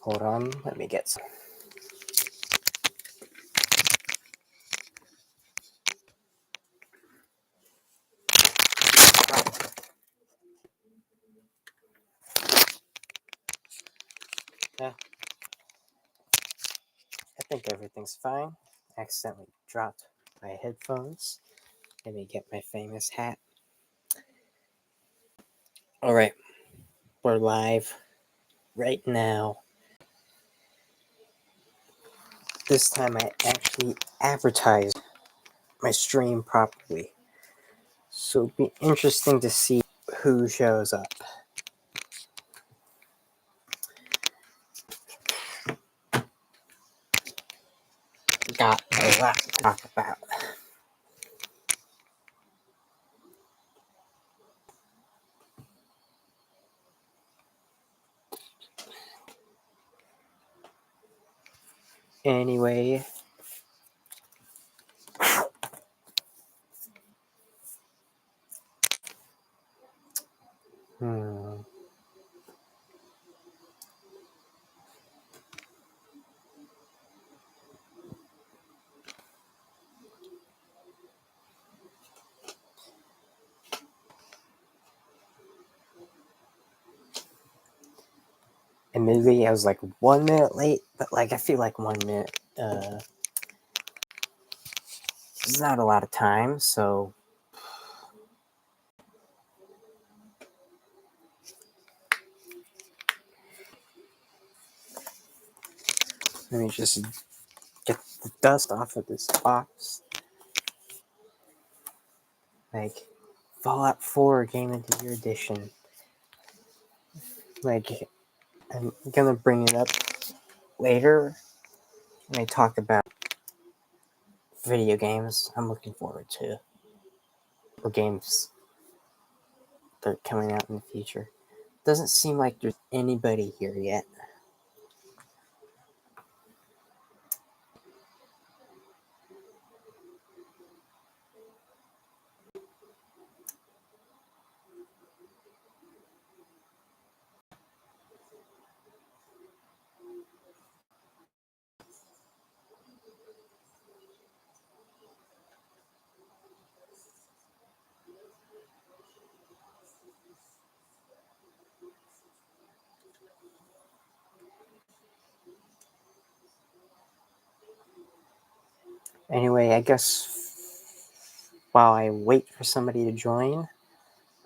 Hold on, let me get some. Yeah, I think everything's fine. Accidentally dropped my headphones. Let me get my famous hat. Alright, we're live right now. This time I actually advertised my stream properly. So it'll be interesting to see who shows up. Got a lot to talk about. Anyway, admittedly I was like 1 minute late, but like I feel like 1 minute is not a lot of time, so let me just get the dust off of this box. Like, Fallout 4 Game of the Year Edition. Like, I'm gonna bring it up later when I talk about video games I'm looking forward to. Or games that are coming out in the future. Doesn't seem like there's anybody here yet. Anyway, I guess while I wait for somebody to join,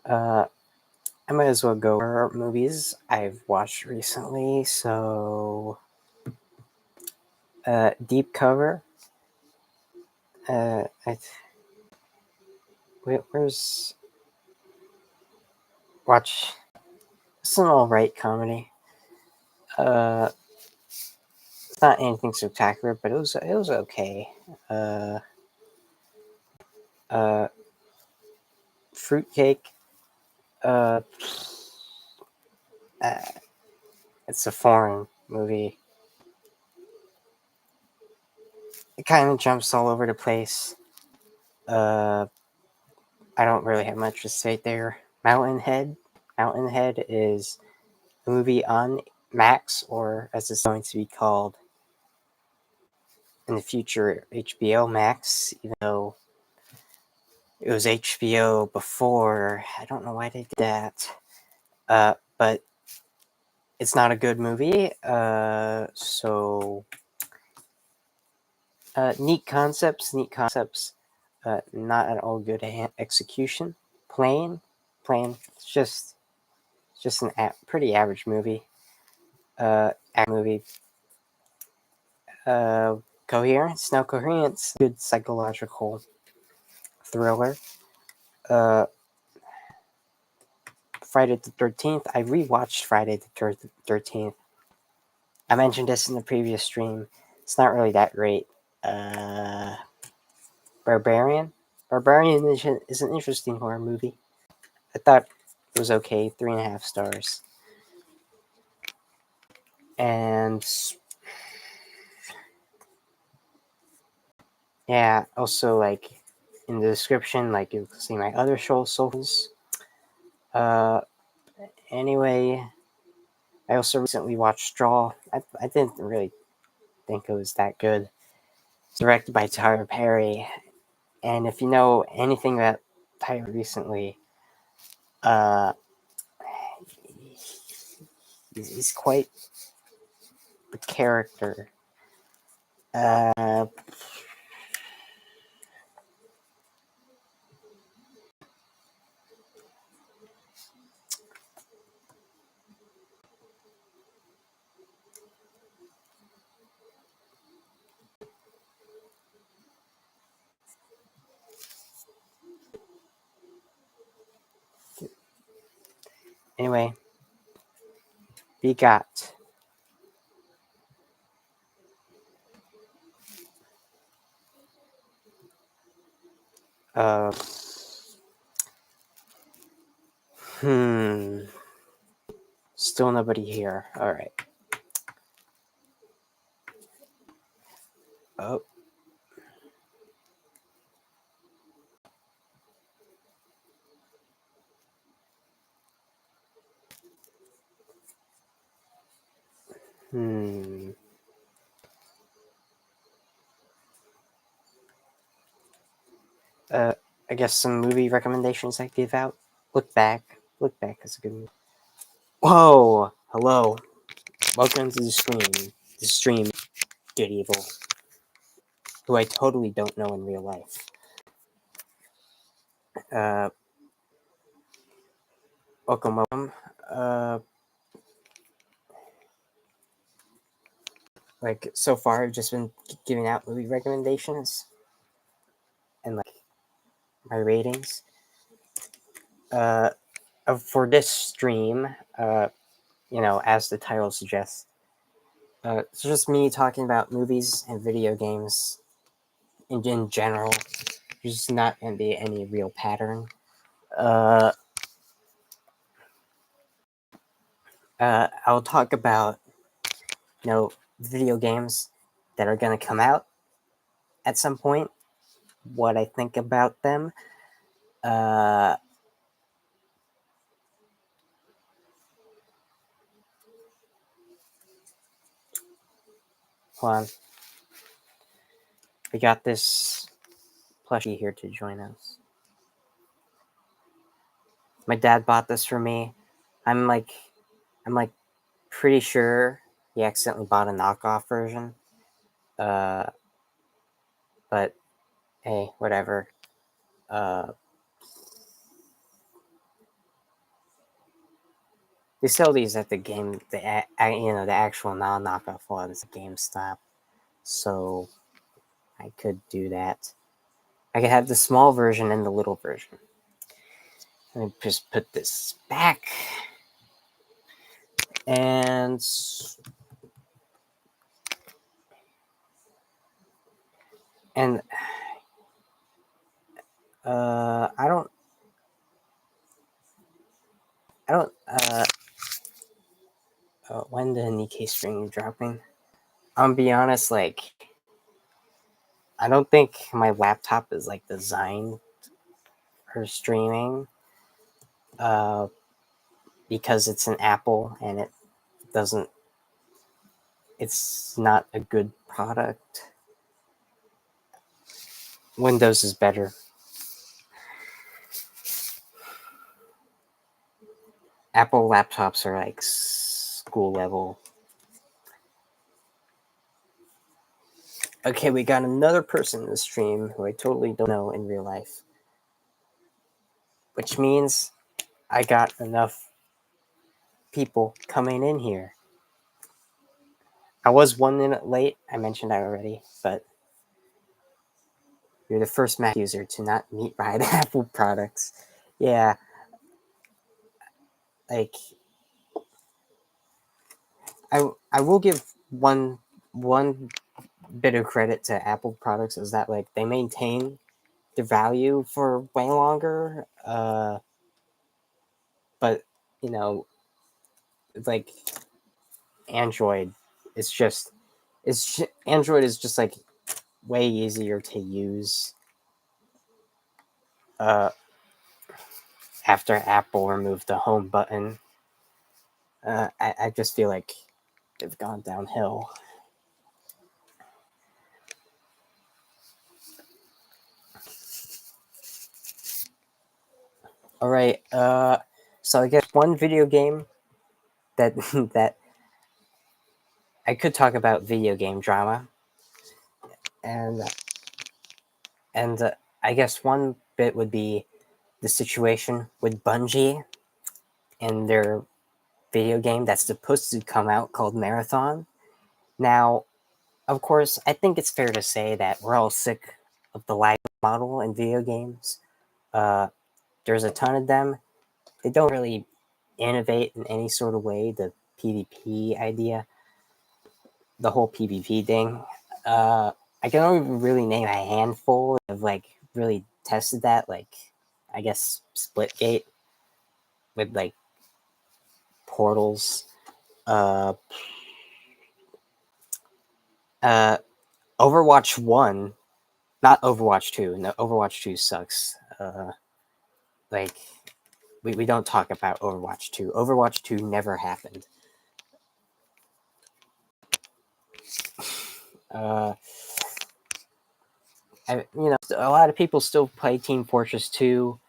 I might as well go over movies I've watched recently. So, Deep Cover. Where's watch? It's an alright comedy. It's not anything spectacular, but it was okay. Fruitcake. It's a foreign movie. It kind of jumps all over the place. I don't really have much to say there. Mountainhead. Mountainhead is a movie on Max, or as it's going to be called in the future, HBO Max, even though it was HBO before. I don't know why they did that. But it's not a good movie. Neat concepts. Not at all good execution. Plain. It's just an pretty average movie. Coherence. No coherence. Good psychological thriller. Friday the 13th. I rewatched Friday the 13th. I mentioned this in the previous stream. It's not really that great. Barbarian is an interesting horror movie. I thought it was okay. 3.5 stars. And yeah, also like in the description, like you'll see my other socials. Anyway, I also recently watched Straw. I didn't really think it was that good. It's directed by Tyler Perry, and if you know anything about Tyler recently, uh, he's quite the character. Uh, anyway, we got uh, hmm, still nobody here. All right. Oh, hmm. Uh, I guess some movie recommendations I give out. Look Back. Look Back is a good movie. Whoa! Hello. Welcome to the stream. The stream, Good Evil, who I totally don't know in real life. Uh, welcome. Uh, like, so far, I've just been giving out movie recommendations and, like, my ratings. Uh, for this stream, as the title suggests, it's just me talking about movies and video games in general. There's just not going to be any real pattern. Uh, I'll talk about, video games that are going to come out at some point, what I think about them. Uh, hold on. We got this plushie here to join us. My dad bought this for me. I'm like pretty sure he accidentally bought a knockoff version. Uh, but hey, whatever. Uh, they sell these at the the actual non-knockoff ones at GameStop. So I could do that. I could have the small version and the little version. Let me just put this back. And and I don't when the Nikkei string dropping. I'll be honest, like, I don't think my laptop is like designed for streaming. Uh, because it's an Apple and doesn't it's not a good product. Windows is better. Apple laptops are like school level. Okay, we got another person in the stream who I totally don't know in real life. Which means I got enough people coming in here. I was 1 minute late. I mentioned that already, but you're the first Mac user to not meet right Apple products. Yeah, like I will give one bit of credit to Apple products is that, like, they maintain the value for way longer. But you know, like, Android, Android is just like way easier to use. Uh, After Apple removed the home button, I just feel like they've gone downhill. All right. So I guess one video game that that I could talk about video game drama, and and I guess one bit would be the situation with Bungie and their video game that's supposed to come out called Marathon. Now, of course, I think it's fair to say that we're all sick of the life model in video games. Uh, there's a ton of them. They don't really innovate in any sort of way. The PvP idea, the whole PvP thing. Uh, I can only really name a handful of like really tested that. Like, I guess Splitgate with like portals. Uh, uh, Overwatch 1, not Overwatch 2. No, Overwatch 2 sucks. Like, we don't talk about Overwatch 2. Overwatch 2 never happened. Uh, a lot of people still play Team Fortress 2,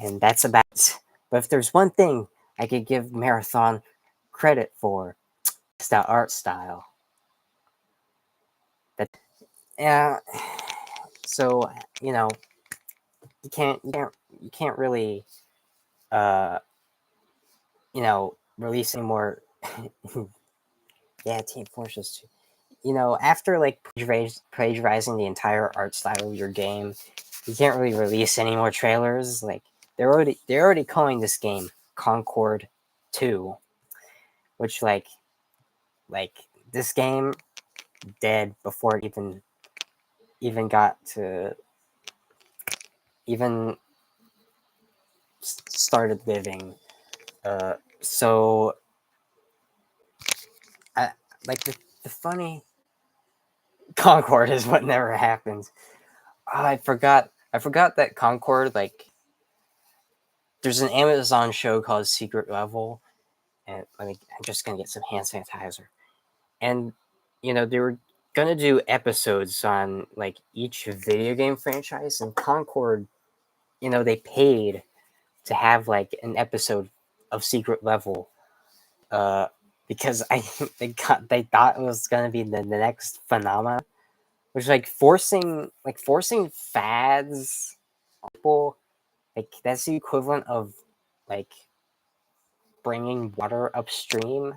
and that's about it. But if there's one thing I could give Marathon credit for, it's that art style. That Yeah. So you know you can't really uh release any more. Yeah, Team Fortress 2. After like plagiarizing the entire art style of your game, you can't really release any more trailers. Like they're already calling this game Concord 2, which like this game dead before it even got to even started living. So I like the funny Concord is what never happens. Oh, I forgot that Concord, like, there's an Amazon show called Secret Level, and I'm just gonna get some hand sanitizer. And they were gonna do episodes on like each video game franchise, and Concord, they paid to have like an episode of Secret Level, uh, because I think they thought it was gonna be the next phenomenon, which forcing fads on people. Like that's the equivalent of like bringing water upstream.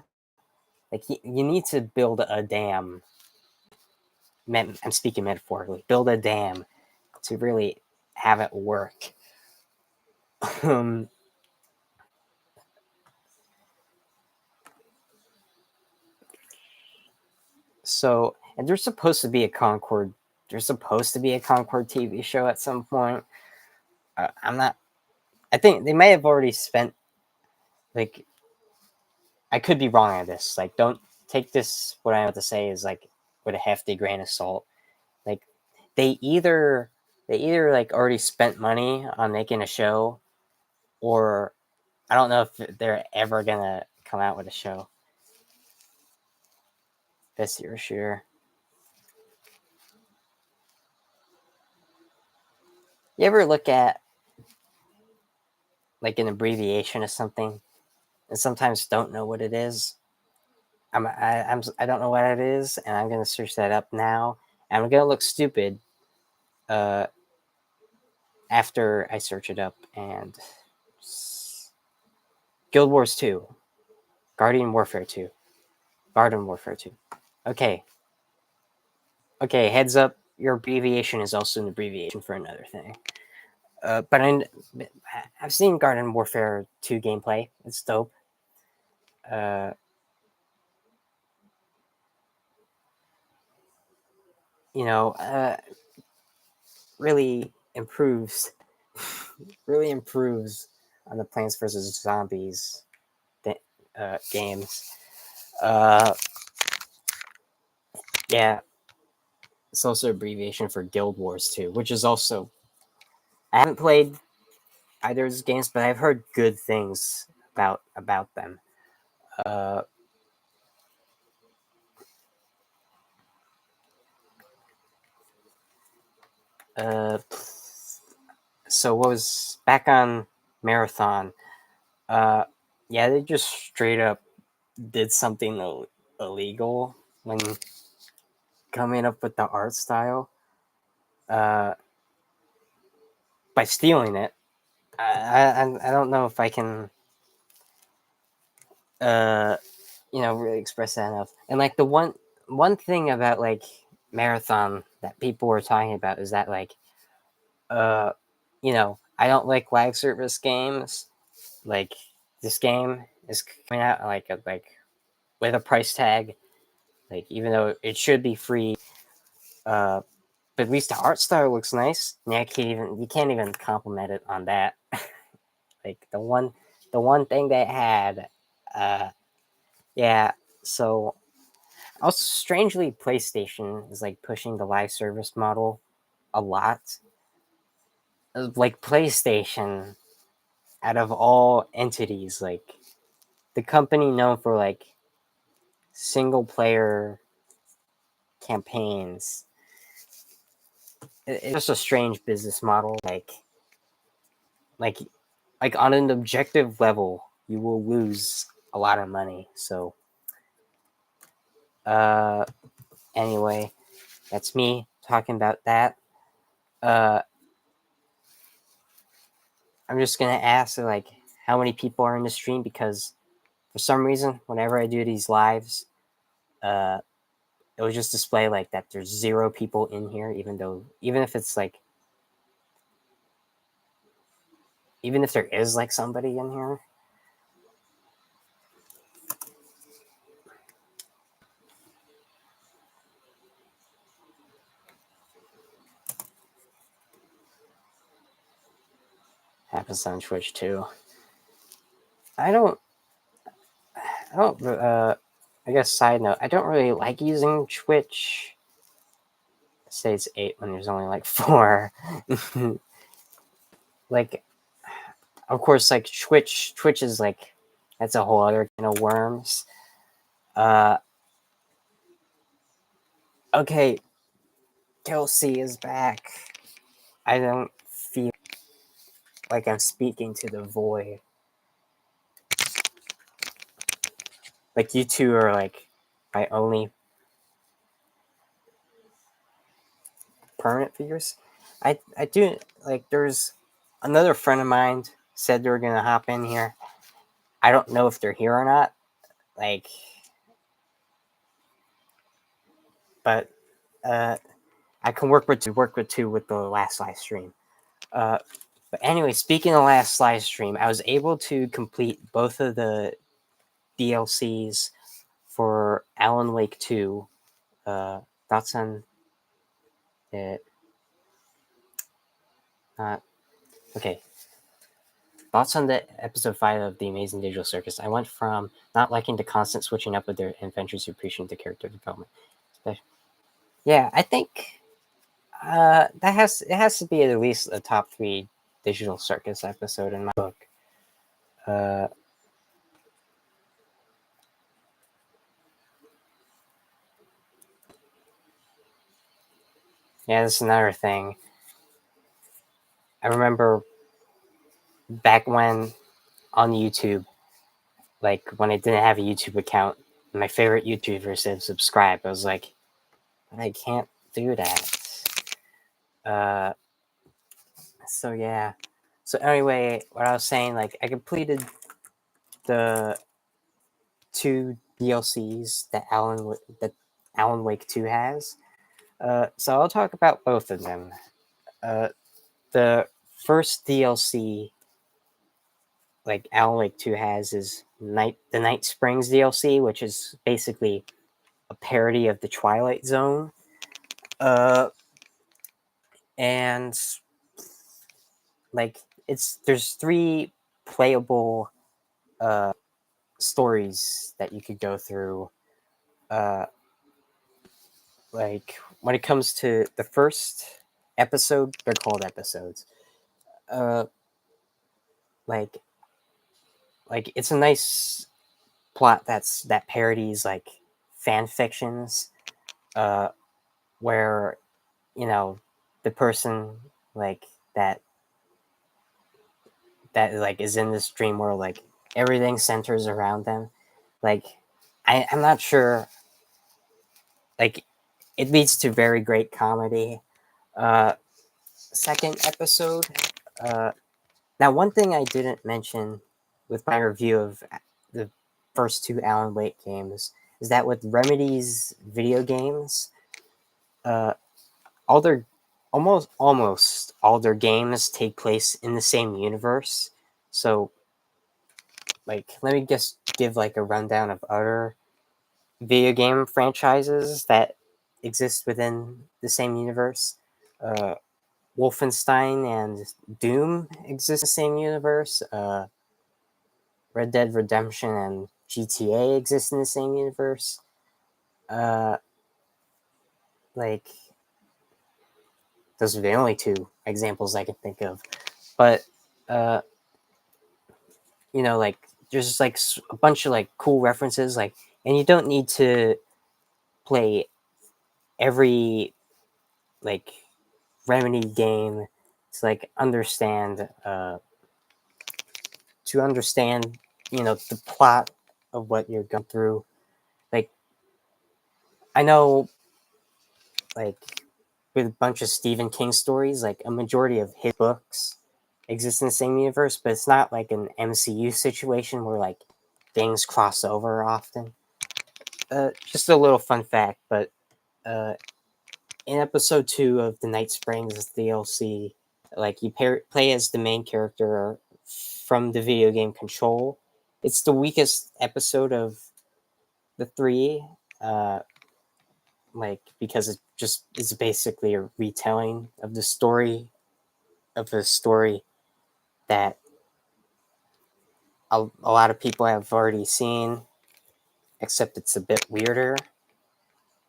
Like you need to build a dam. I'm speaking metaphorically. Build a dam to really have it work. um, and there's supposed to be a Concord. There's supposed to be a Concord TV show at some point. I'm not. I think they may have already spent. Like, I could be wrong on this. Like, don't take this. What I have to say is like with a hefty grain of salt. Like, they either like already spent money on making a show, or I don't know if they're ever gonna come out with a show this year. Sure. You ever look at like an abbreviation of something and sometimes don't know what it is? I don't know what it is, and I'm gonna search that up now. And I'm gonna look stupid uh, after I search it up. And Guild Wars 2, Guardian Warfare 2, Garden Warfare 2. Okay, okay. Heads up, your abbreviation is also an abbreviation for another thing. But I've seen Garden Warfare 2 gameplay. It's dope. Uh, you know, uh, really improves, really improves on the Plants vs Zombies games. Uh, yeah, it's also abbreviation for Guild Wars 2, which is also I haven't played either of those games, but I've heard good things about them. Uh, uh, so what was back on Marathon? Uh, yeah, they just straight up did something illegal when coming up with the art style uh, by stealing it. I don't know if I can uh, really express that enough. And like the one thing about like Marathon that people were talking about is that like uh, I don't like live service games. Like this game is coming out like with a price tag. Like even though it should be free, uh, but at least the art style looks nice. And you can't even compliment it on that. Like the one thing they had, uh, yeah. So also strangely, PlayStation is like pushing the live service model a lot. Like PlayStation, out of all entities, like the company known for like single player campaigns, it's just a strange business model. Like like on an objective level, you will lose a lot of money. So uh anyway, that's me talking about that. Uh I'm just gonna ask like how many people are in the stream because for some reason whenever I do these lives, uh it will just display like that there's 0 people in here, even if it's like even if there is like somebody in here. Happens on Twitch too. I don't I don't I guess side note, I don't really like using Twitch. Say it's 8 when there's only like 4. Like of course like Twitch is like that's a whole other kind of worms. Uh okay, Kelsey is back. I don't feel like I'm speaking to the void. Like you two are like my only permanent figures. I do like there's another friend of mine said they were gonna hop in here. I don't know if they're here or not. Like but I can work with two with the last live stream. Uh but anyway, speaking of last live stream, I was able to complete both of the DLCs for Alan Wake 2. Thoughts on it? Not okay. Thoughts on the episode 5 of The Amazing Digital Circus? I went from not liking the constant switching up with their adventures to appreciating the character development. Yeah, I think it has to be at least a top 3 Digital Circus episode in my book. Uh, yeah, that's another thing. I remember back when on YouTube, like when I didn't have a YouTube account, my favorite YouTuber said subscribe. I was like, but I can't do that. Uh, so yeah. So anyway, what I was saying, like I completed the 2 DLCs that Alan Wake 2 has. So I'll talk about both of them. Uh, the first DLC like Alan Wake 2 has is the Night Springs DLC, which is basically a parody of the Twilight Zone. Uh, and like there's 3 playable stories that you could go through. Uh, like when it comes to the first episode, they're called episodes. Uh, like it's a nice plot that parodies like fan fictions, uh, where you know the person like that like is in this dream world, like everything centers around them. Like I'm not sure. Like it leads to very great comedy. Uh, Second episode. Uh, Now, one thing I didn't mention with my review of the first two Alan Wake games is that with Remedy's video games, uh, all their almost all their games take place in the same universe. So, like, let me just give like a rundown of other video game franchises that exist within the same universe. Uh, Wolfenstein and Doom exist in the same universe. Red Dead Redemption and GTA exist in the same universe. Uh, like those are the only two examples I can think of. But uh, like there's just like a bunch of like cool references, like, and you don't need to play every like Remedy game to like understand the plot of what you're going through. Like I know like with a bunch of Stephen King stories, like a majority of his books exist in the same universe, but it's not like an MCU situation where like things cross over often. Just a little fun fact, but uh, in episode 2 of the Night Springs DLC, like you play as the main character from the video game Control. It's the weakest episode of the three, uh, like because it just is basically a retelling of the story that a lot of people have already seen, except it's a bit weirder.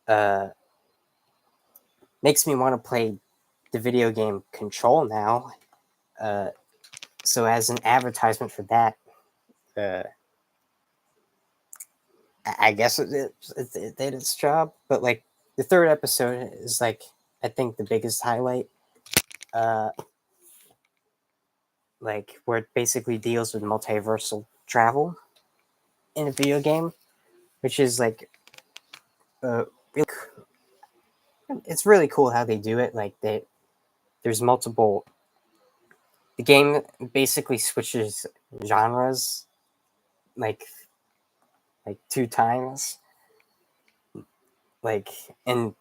Uh, Makes me want to play the video game Control now. Uh, so as an advertisement for that, uh, I guess it did its job. But like the third episode is like I think the biggest highlight. Uh, like where it basically deals with multiversal travel in a video game, which is like really, it's really cool how they do it. Like there's multiple. The game basically switches genres like two times, like in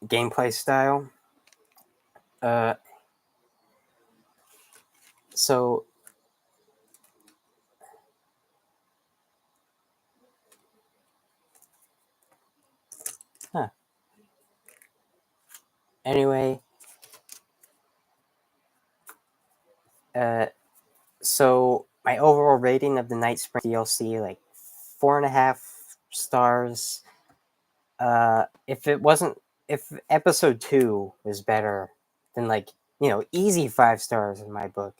gameplay style. Uh, so huh. Anyway, uh, so my overall rating of the Night Spring DLC, like 4.5 stars. If episode 2 was better, then like easy 5 stars in my book.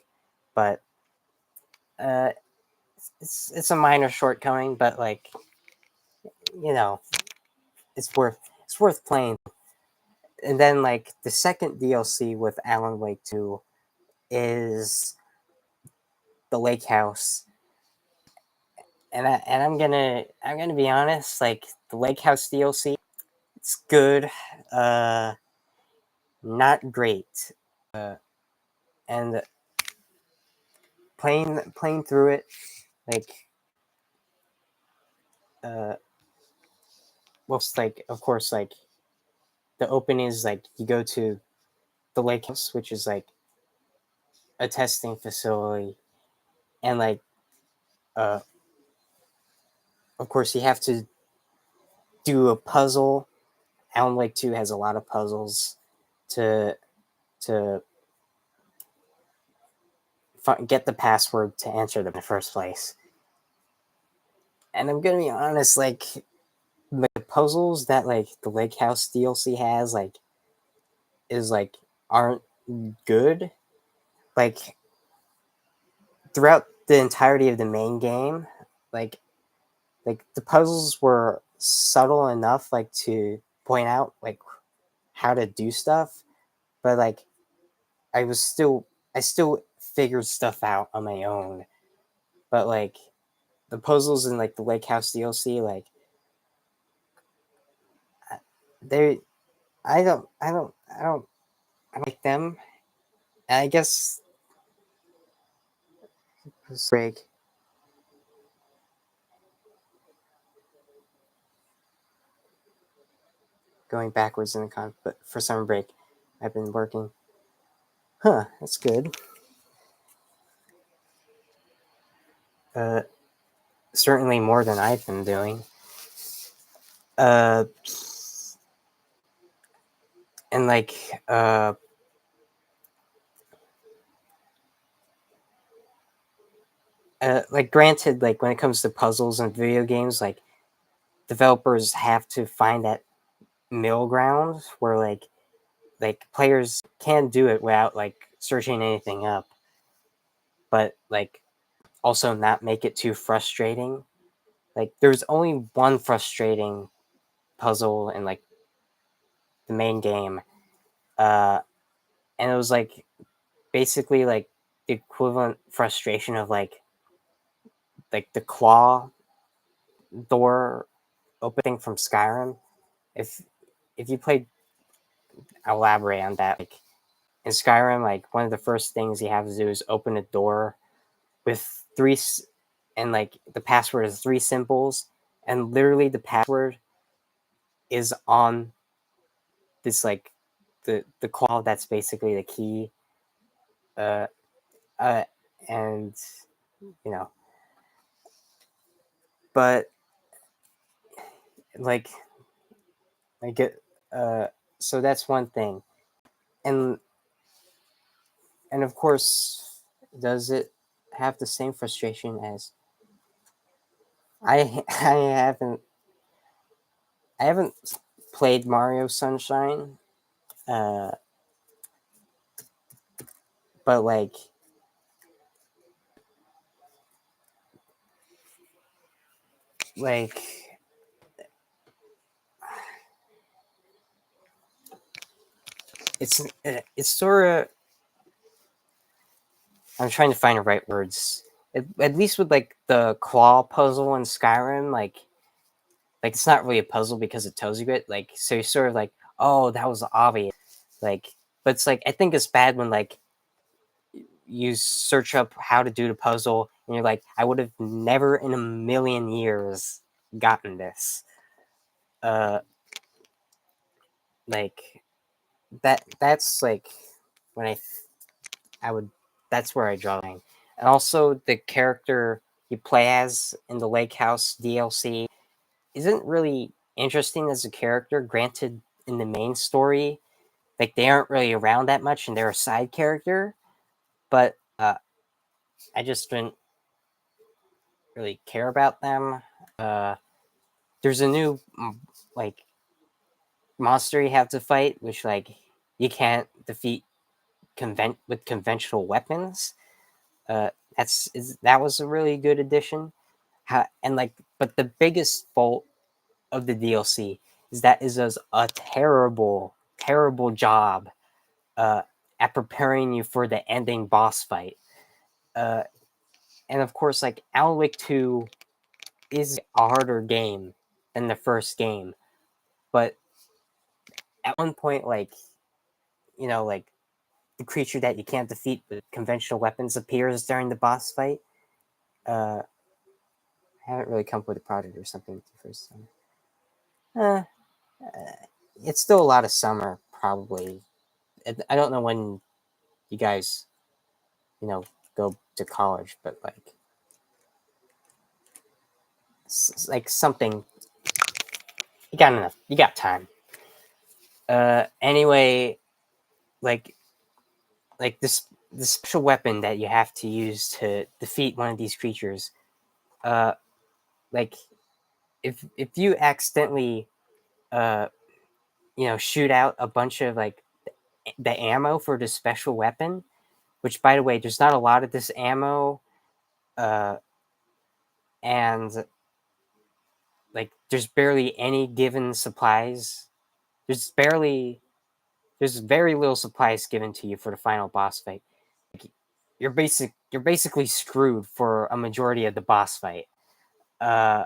But uh, it's a minor shortcoming, but like you know, it's worth playing. And then like the second DLC with Alan Wake 2 is the Lake House. And I'm gonna be honest, like the Lake House DLC, it's good, uh, not great, uh, and playing through it, like, uh, well, it's like of course, like the opening is like you go to the Lake House, which is like a testing facility, and like, uh, of course, you have to do a puzzle. Alan Wake 2 has a lot of puzzles to to get the password to enter them in the first place. And I'm gonna be honest, like the puzzles that like the Lake House DLC has, like, is like aren't good. Like throughout the entirety of the main game, like like the puzzles were subtle enough like to point out like how to do stuff, but like I was still I still figured stuff out on my own. But like the puzzles in like the Lake House DLC, like they I don't like them. And I guess break going backwards in the but for summer break I've been working. Huh, that's good. Uh Certainly more than I've been doing. Uh and uh like granted, like when it comes to puzzles and video games, like developers have to find that middle ground where like players can do it without like searching anything up, but like also not make it too frustrating. Like there's only one frustrating puzzle in like the main game, uh, and it was like basically like the equivalent frustration of like the claw door opening from Skyrim. If if you played, I'll elaborate on that. Like in Skyrim, like one of the first things you have to do is open a door with and like the password is three symbols, and literally the password is on this like the claw that's basically the key. Uh, uh, and you know, but like I get so that's one thing, and and of course, does it have the same frustration as I haven't played Mario Sunshine, uh, but like it's sort of I'm trying to find the right words. At least with like the claw puzzle in Skyrim, like it's not really a puzzle because it tells you it. Like so you're sort of like, oh, that was obvious. Like, but it's like I think it's bad when like you search up how to do the puzzle and you're like, I would have never in a million years gotten this. Uh, like that's like when I would that's where I draw the line. And also the character you play as in the Lake House DLC isn't really interesting as a character. Granted, in the main story, like they aren't really around that much and they're a side character, but I just didn't really care about them. Uh, there's a new like monster you have to fight, which like you can't defeat with conventional weapons. Uh, that was a really good addition. And like, but the biggest fault of the DLC is that it does a terrible, terrible job uh, at preparing you for the ending boss fight. Uh, and of course, like Alan Wake 2 is a harder game than the first game, but at one point, like like the creature that you can't defeat with conventional weapons appears during the boss fight. I haven't really come up with a project or something the first time. Uh, it's still a lot of summer, probably. I don't know when you guys, you know, go to college, but like something. You got enough. You got time. Anyway, like this special weapon that you have to use to defeat one of these creatures. Uh, like if you accidentally uh shoot out a bunch of like the ammo for this special weapon, which by the way, there's not a lot of this ammo, uh, and there's barely any given supplies. There's very little supplies given to you for the final boss fight. Like, you're basically screwed for a majority of the boss fight. Uh,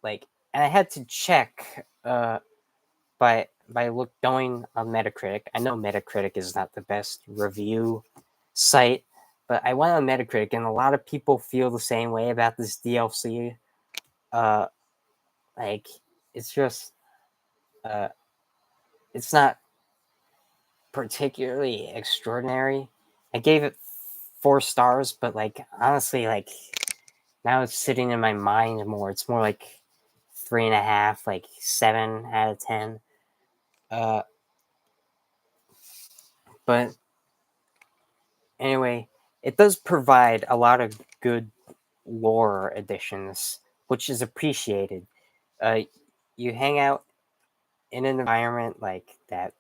like, and I had to check by going on Metacritic. I know Metacritic is not the best review site, but I went on Metacritic, and a lot of people feel the same way about this DLC. Uh, like, it's just uh, it's not particularly extraordinary. I gave it 4 stars, but like honestly, like now it's sitting in my mind more. It's more like 3.5, like 7 out of 10. Uh, but anyway, it does provide a lot of good lore additions, which is appreciated. Uh, you hang out in an environment like that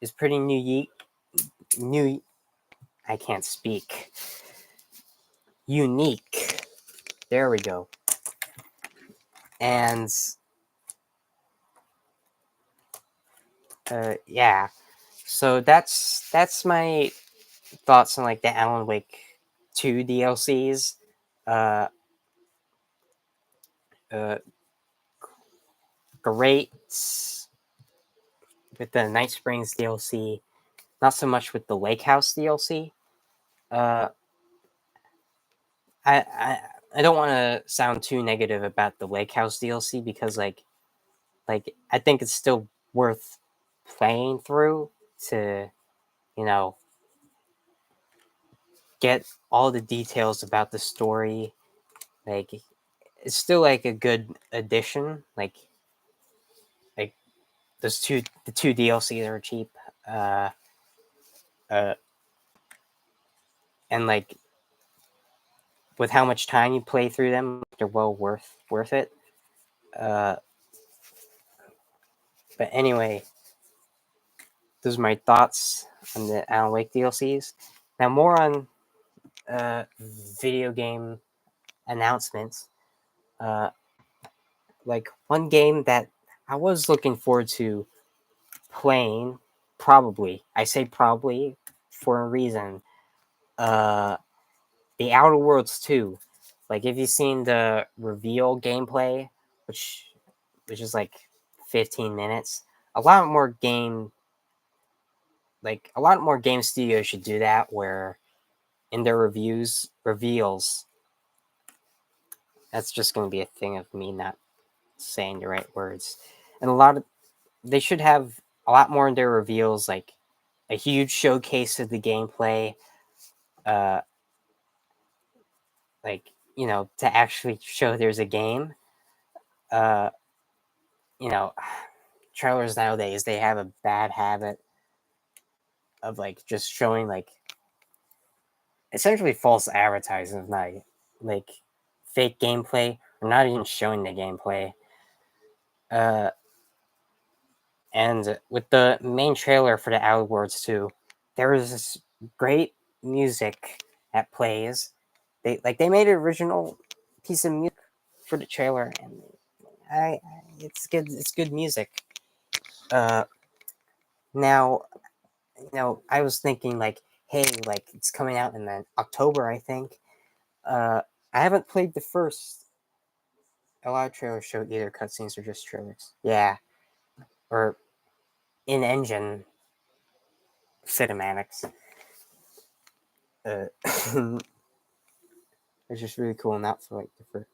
is pretty new. I can't speak. Unique. There we go. And yeah, so that's my thoughts on like the Alan Wake 2 DLCs. Uh, uh, Great with the Night Springs DLC. Not so much with the Lake House DLC. Uh, I I don't want to sound too negative about the Lake House DLC because like I think it's still worth playing through to you know get all the details about the story. Like it's still like a good addition. Like the two DLCs are cheap. Uh, uh, and like with how much time you play through them, they're well worth it. Uh, but anyway, those are my thoughts on the Alan Wake DLCs. Now more on uh, video game announcements. Uh, like one game that I was looking forward to playing, probably. I say probably for a reason. Uh, the Outer Worlds 2. Like, if you've seen the reveal gameplay, which is like 15 minutes, a lot more game a lot more game studios should do that, where in their reveals, that's just going to be a thing of me not saying the right words, and they should have a lot more in their reveals, like a huge showcase of the gameplay, uh, like to actually show there's a game. Uh, you know, trailers nowadays, they have a bad habit of like just showing like essentially false advertising of like fake gameplay or not even showing the gameplay. Uh, and with the main trailer for the Outer Worlds 2, there was this great music that plays. They made an original piece of music for the trailer, and it's good. It's good music. Uh, now I was thinking like, hey, like it's coming out in October, I think. Uh, I haven't played the first. A lot of trailers show either cutscenes or just trailers. Yeah, or in-engine cinematics. It's just really cool, not for like the first,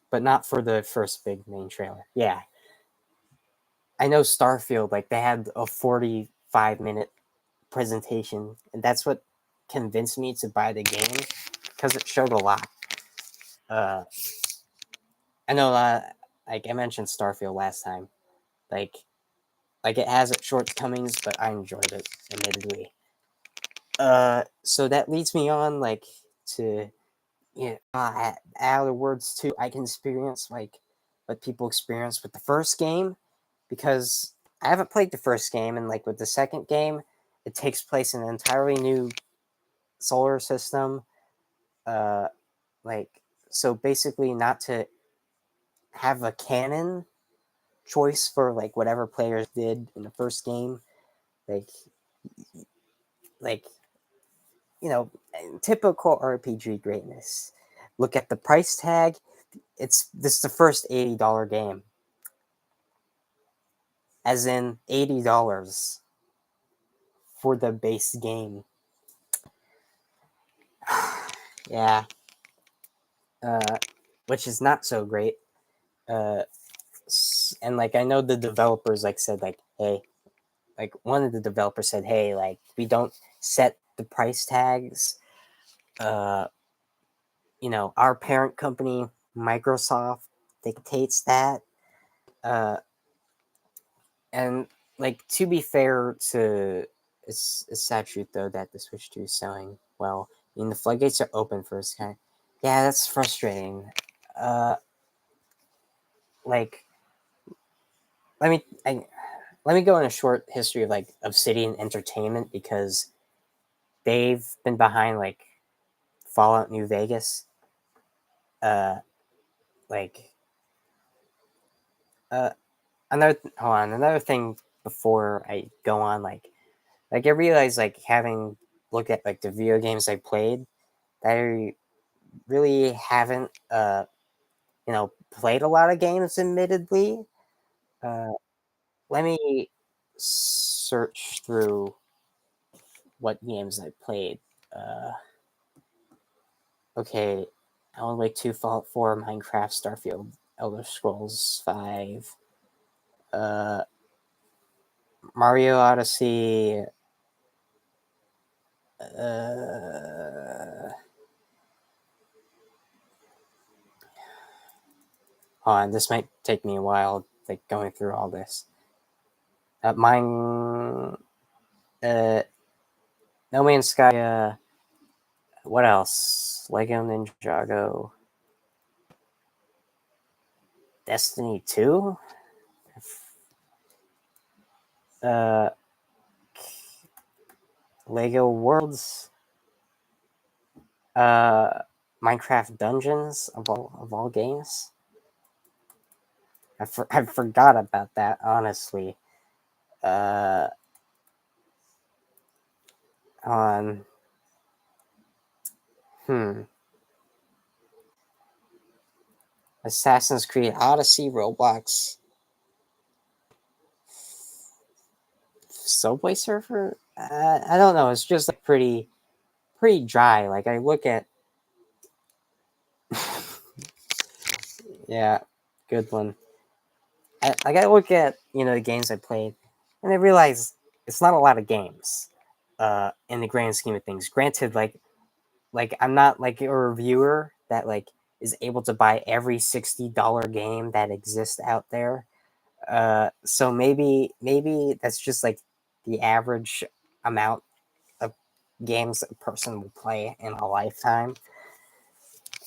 but not for the first big main trailer. Yeah, I know Starfield, like they had a 45-minute presentation, and that's what convinced me to buy the game because it showed a lot. Uh, I know, like I mentioned Starfield last time, like it has its shortcomings, but I enjoyed it admittedly. So that leads me on like to Outer Worlds 2. I can experience like what people experience with the first game because I haven't played the first game, and like with the second game, it takes place in an entirely new solar system. Uh, like so basically, not to have a canon choice for like whatever players did in the first game, like like typical RPG greatness. Look at the price tag. This is the first $80 game, as in $80 for the base game. Yeah, which is not so great. And like I know the developers like said like, hey, like one of the developers said, hey, like we don't set the price tags. Our parent company Microsoft dictates that. And like to be fair to it's sad truth though that the Switch 2 is selling well. I mean the floodgates are open for this kind. Yeah, that's frustrating. Uh, like let me let me go in a short history of like Obsidian Entertainment because they've been behind like Fallout New Vegas. Uh, like uh, another thing before I go on like I realized like having looked at like the video games I played, that I really haven't played a lot of games admittedly. Uh, let me search through what games I played. Uh, okay, Alan Wake 2, Fallout 4, Minecraft, Starfield, Elder Scrolls 5, uh, Mario Odyssey. Hold on, this might take me a while, like going through all this. Mine, uh, No Man's Sky. What else? Lego Ninjago, Destiny 2, uh, Lego Worlds, uh, Minecraft Dungeons of all games. I forgot about that honestly. Uh, on Assassin's Creed Odyssey, Roblox, Subway Surfer. I don't know. It's just like pretty dry. Like I look at yeah, good one. I gotta look at the games I played, and I realize it's not a lot of games, in the grand scheme of things. Granted, like I'm not like a reviewer that like is able to buy every $60 game that exists out there. So maybe that's just like the average amount of games a person will play in a lifetime.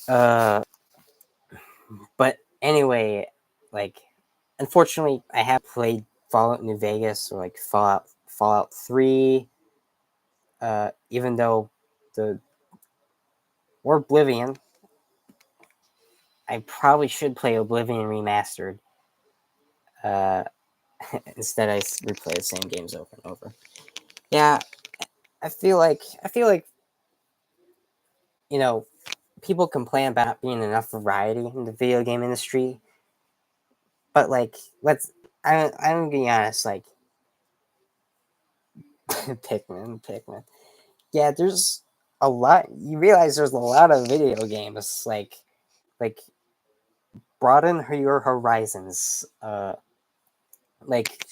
Uh, but anyway, like unfortunately, I have played Fallout New Vegas or like Fallout 3. Even though the or Oblivion, I probably should play Oblivion Remastered. Uh, Instead, I replay the same games over and over. Yeah, I feel like you know people complain about not being enough variety in the video game industry, but like I'm gonna be honest, like Pikmin. Yeah, there's a lot. You realize there's a lot of video games like broaden your horizons. Like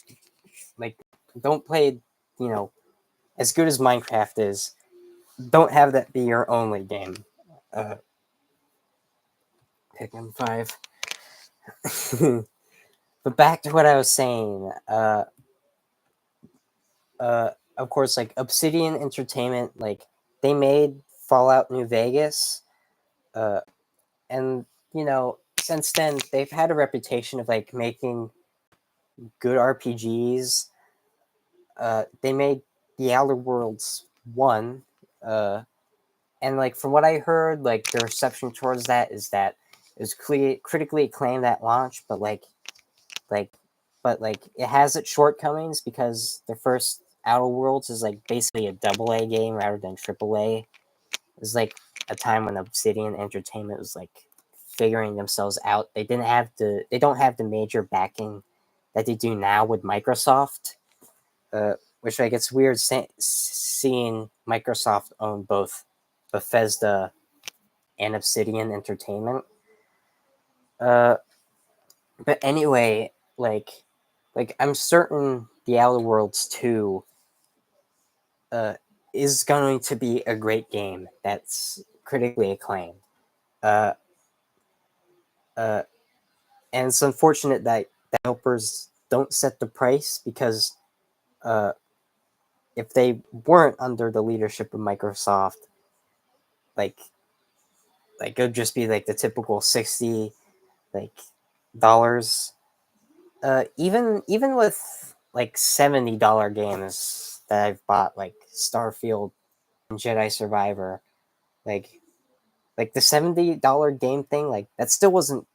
like don't play you know as good as Minecraft is. Don't have that be your only game. Uh, Pikmin 5. But back to what I was saying. Of course, like Obsidian Entertainment, like they made Fallout New Vegas, uh, and since then they've had a reputation of like making good RPGs. They made The Outer Worlds 1, and like from what I heard, like the reception towards that is that It was critically acclaimed at launch, but like it has its shortcomings because the first Outer Worlds is like basically a AA game rather than AAA. It was like a time when Obsidian Entertainment was like figuring themselves out. They don't have the major backing that they do now with Microsoft. Which like it's weird seeing Microsoft own both Bethesda and Obsidian Entertainment. Uh, but anyway, I'm certain The Outer Worlds 2 uh, is going to be a great game that's critically acclaimed. Uh, uh, and it's unfortunate that developers don't set the price because uh, if they weren't under the leadership of Microsoft, like it would just be like the typical 60 like dollars. Even with like $70 games that I've bought, like Starfield and Jedi Survivor, like the $70 game thing, like that still wasn't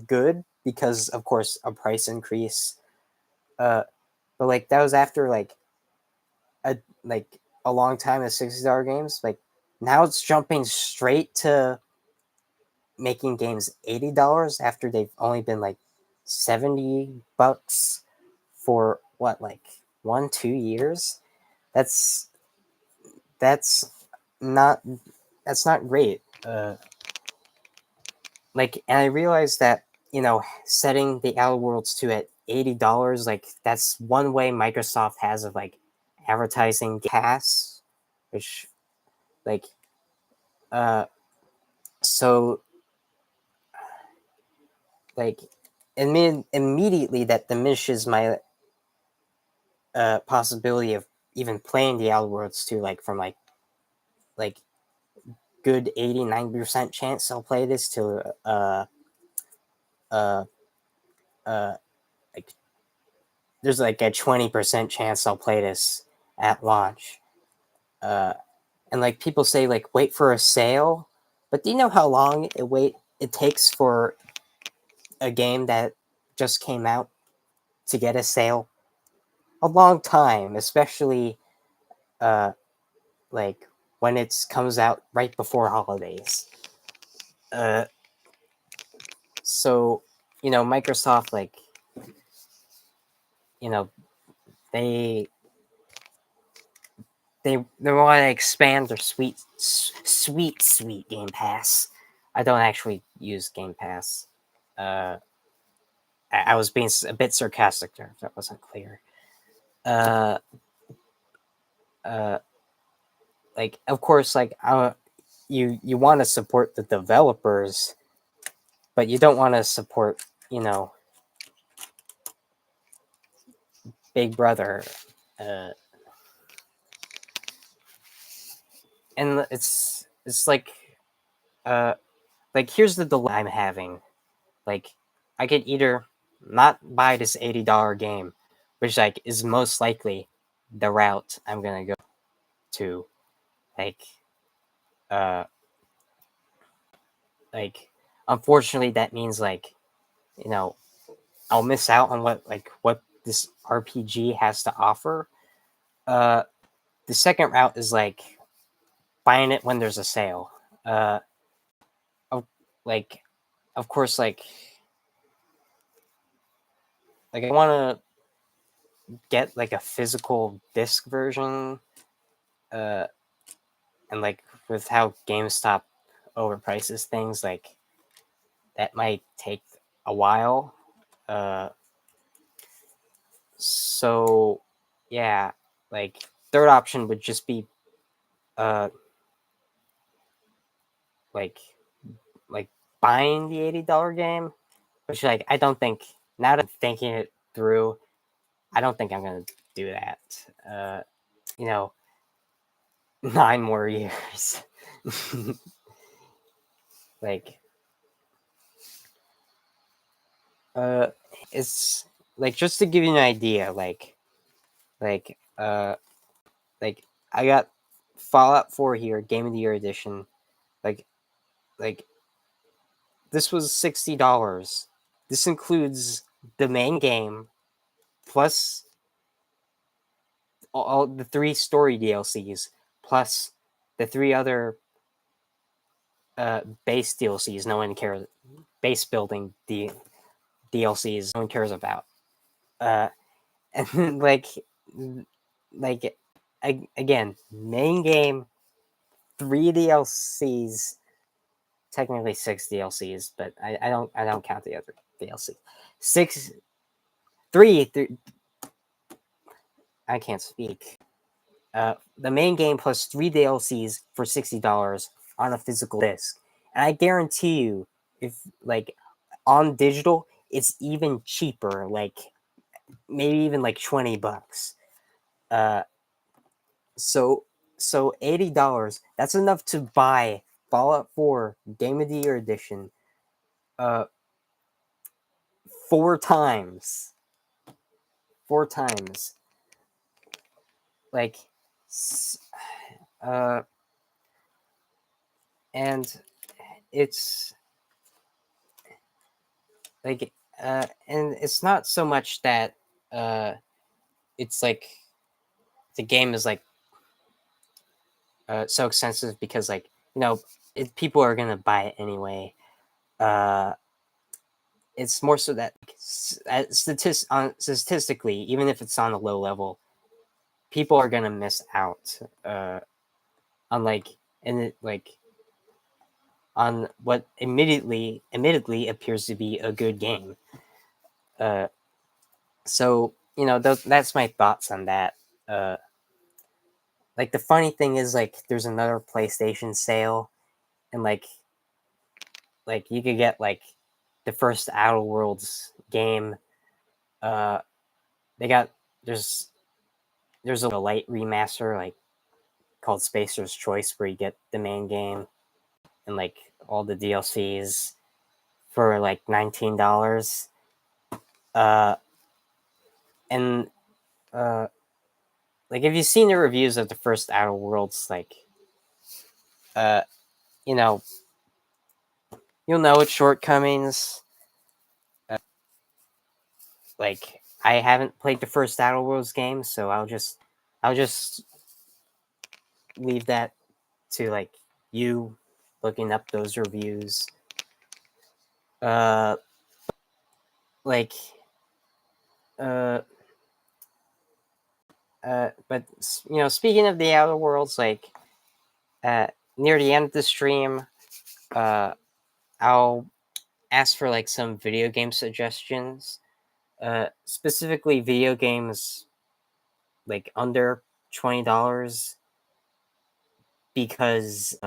good because of course a price increase. Uh, but like that was after a like a long time of $60 games. Like now it's jumping straight to making games $80 after they've only been like $70 for what, like 1-2 years. That's that's not that's not great. And I realized that setting the Outer Worlds 2 at $80, like that's one way Microsoft has of like advertising pass, which like uh so like immediately that diminishes my possibility of even playing the Outer Worlds 2, like from like good 80-90% chance I'll play this to uh uh like there's like a 20% chance I'll play this at launch. And like people say like wait for a sale, but do you know how long it takes for a game that just came out to get a sale? A long time, especially uh like when it comes out right before holidays. Uh so Microsoft, like you know they they want to expand their sweet Game Pass. I don't actually use Game Pass. uh I was being a bit sarcastic there if that wasn't clear. uh uh like of course, like you want to support the developers, but you don't want to support Big Brother. uh and it's uh like here's the dilemma I'm having. Like I could either not buy this $80 game, which like is most likely the route I'm gonna go to. Like uh like unfortunately that means you know I'll miss out on what this RPG has to offer. Uh the second route is like buying it when there's a sale. Uh of, like of course, I want to get like a physical disc version. uh and like with how GameStop overprices things, like that might take a while. Uh, so yeah, like third option would just be uh like like buying the $80 game, which like I don't think, now that I'm thinking it through, I don't think I'm gonna do that. You know, 9 more years. like uh it's like, just to give you an idea, like uh like I got Fallout 4 here, Game of the Year edition. Like like this was $60. This includes the main game plus all the 3 story DLCs plus the 3 other base DLCs no one cares, base building DLCs no one cares about. Uh, and like again, main game, 3 DLCs, technically 6 DLCs, but I don't count the other DLC. 6, 3, I can't speak. The main game plus 3 DLCs for $60 on a physical disc, and I guarantee you, if like on digital, it's even cheaper. Like maybe even like $20. Uh, so $80. That's enough to buy Fallout 4 Game of the Year edition. Uh, 4 times. 4 times. Like, uh, and it's like, and it's not so much that it's like the game is like so expensive because like people are gonna buy it anyway. Uh, it's more so that statistically, even if it's on a low level, people are gonna miss out. On like and it like on what admittedly appears to be a good game. Uh, so that's my thoughts on that. Uh, like the funny thing is like there's another PlayStation sale, and like you could get like the first Outer Worlds game. Uh, they got there's a light remaster like called Spacer's Choice where you get the main game and like all the DLCs for like $19. Uh, and like, have you seen the reviews of the first Outer Worlds? Like, uh, you know, you'll know its shortcomings. Like, I haven't played the first Outer Worlds game, so I'll just leave that to like you looking up those reviews. Uh, like, uh, but speaking of the Outer Worlds, like, near the end of the stream, uh, I'll ask for like some video game suggestions. Specifically video games like under $20, because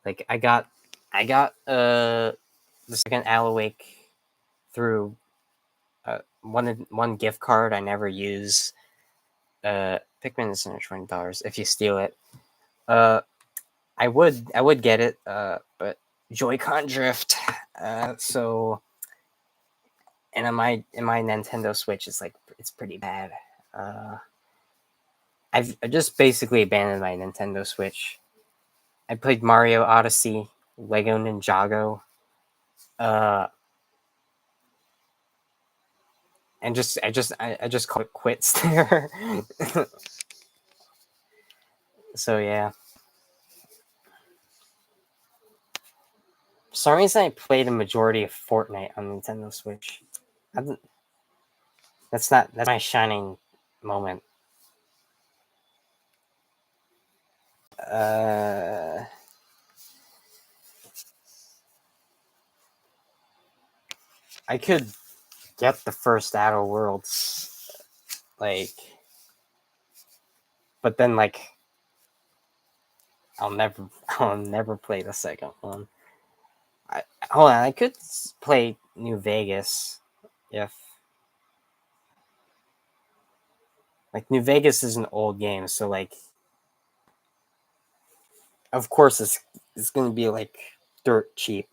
like I got the second Alan Wake through one gift card I never use. Pikmin is under $20 if you steal it. Uh, I would get it, but Joy-Con drift. So and in my Nintendo Switch, it's pretty bad. Uh, I just basically abandoned my Nintendo Switch. I played Mario Odyssey, Lego Ninjago, uh, and I just call it quits there. So yeah, for some reason I played a majority of Fortnite on Nintendo Switch. I, that's my shining moment. Uh, I could get the first Outer Worlds, like, but then like I'll never play the second one. Hold on, I could play New Vegas if like New Vegas is an old game, so like of course it's gonna be like dirt cheap.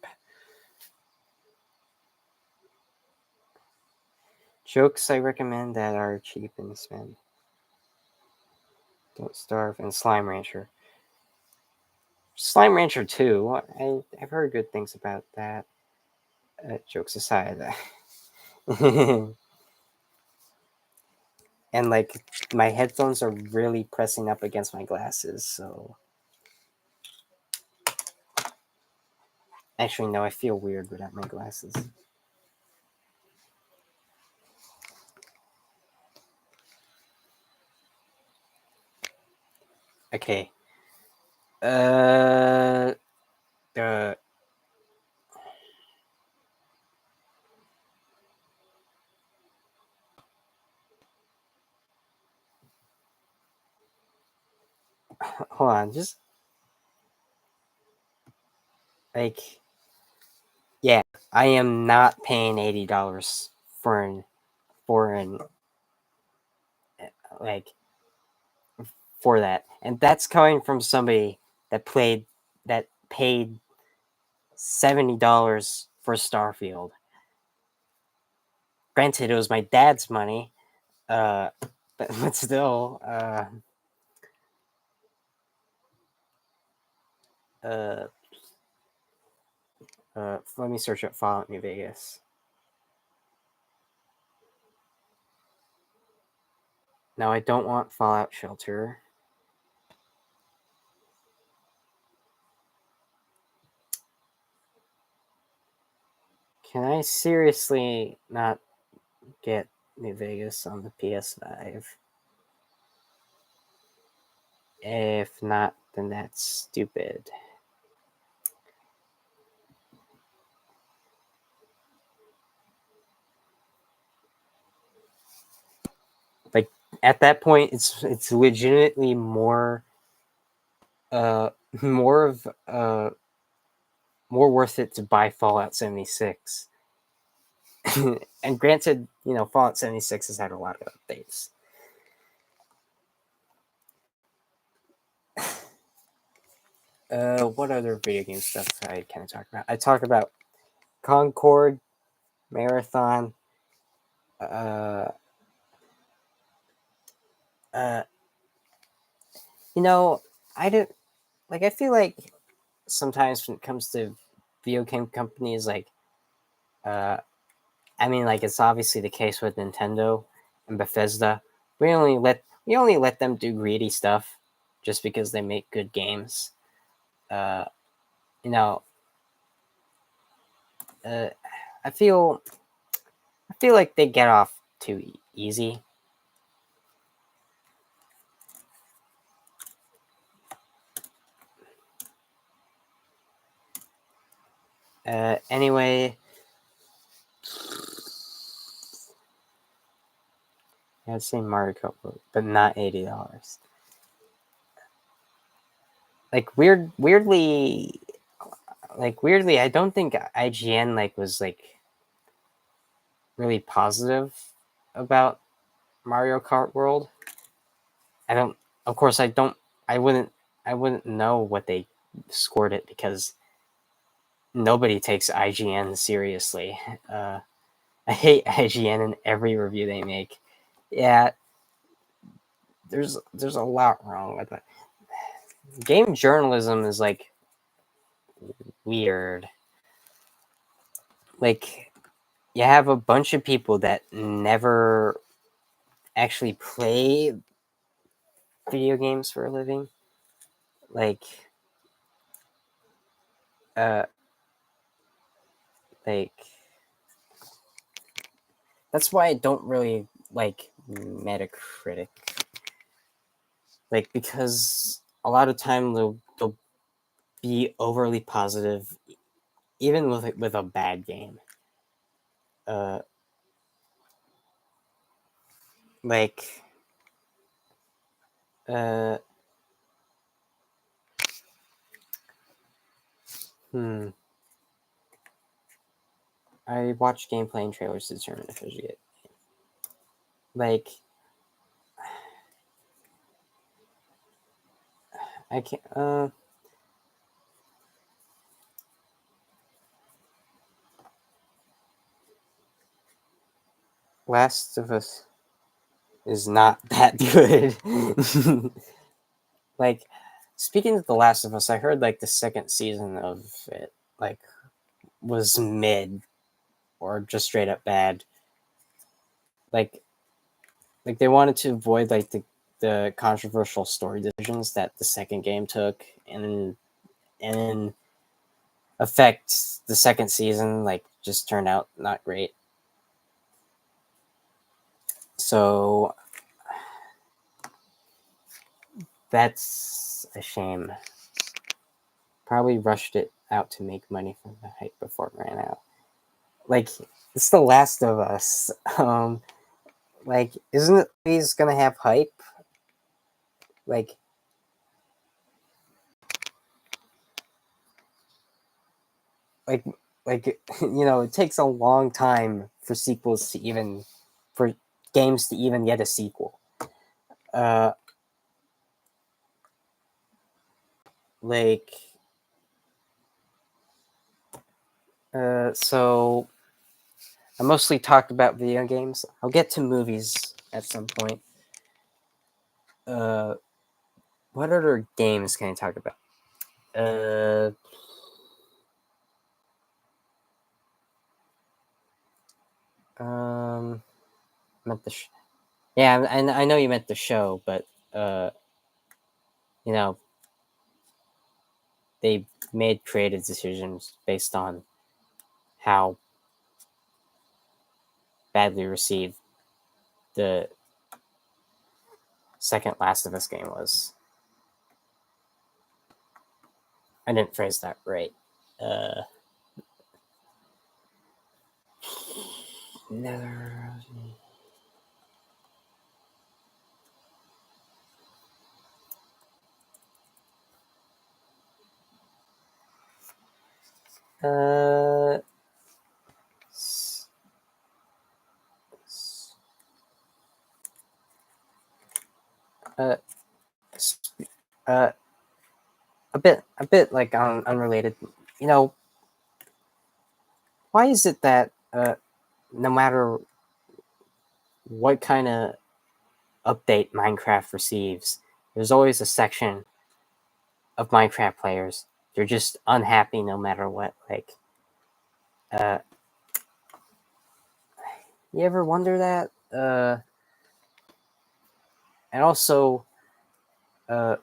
Jokes I recommend that are cheap and spend. Don't Starve and Slime Rancher. Slime Rancher 2. I've heard good things about that. Jokes aside. And like my headphones are really pressing up against my glasses, so actually no, I feel weird without my glasses. Okay. Uh, uh hold on, just like yeah, I am not paying $80 for an like for that. And that's coming from somebody that paid $70 for Starfield. Granted, it was my dad's money, but still, uh, let me search up Fallout New Vegas. No, I don't want Fallout Shelter. Can I seriously not get New Vegas on the PS5? If not, then that's stupid. Like at that point, it's legitimately uh more of more worth it to buy Fallout 76. And granted, Fallout 76 has had a lot of updates. What other video game stuff I kind of talk about? I talk about Concord, Marathon, uh, uh, you know, I did like. I feel like sometimes when it comes to video game companies, like, uh, I mean, like it's obviously the case with Nintendo and Bethesda. We only let them do greedy stuff just because they make good games. Uh, you know, uh, I feel I feel like they get off too easy. Anyway, I'd say Mario Kart, but not $80. Like weirdly, I don't think IGN was really positive about Mario Kart World. I don't. Of course, I don't. I wouldn't. I wouldn't know what they scored it because nobody takes IGN seriously. I hate IGN in every review they make. Yeah, there's a lot wrong with it. Game journalism is weird. Like you have a bunch of people that never actually play video games for a living. Like uh like that's why I don't really like Metacritic. Like because a lot of time they'll be overly positive even with a bad game. Uh like uh hmm I watch gameplay and trailers to determine if I should get like I can't Last of Us is not that good. Like Speaking of The Last of Us, I heard like the second season of it like was mid or just straight up bad. Like like they wanted to avoid like the controversial story decisions that the second game took, and affect the second season like just turned out not great. So that's a shame. Probably rushed it out to make money from the hype before it ran out. Like it's The Last of Us. Like isn't it always gonna have hype? Like like like it takes a long time for sequels to even for games to even get a sequel. Uh, like so I mostly talked about video games. I'll get to movies at some point. Uh, what other games can I talk about? Uh, um, meant the yeah, I know you meant the show, but uh, you know, they made creative decisions based on how badly received the second Last of Us game was. I didn't phrase that right. Uh, Nether. Uh, uh, uh, a bit like unrelated. You know, why is it that no matter what kind of update Minecraft receives, there's always a section of Minecraft players. They're just unhappy no matter what. Like, uh, you ever wonder that? And also, uh,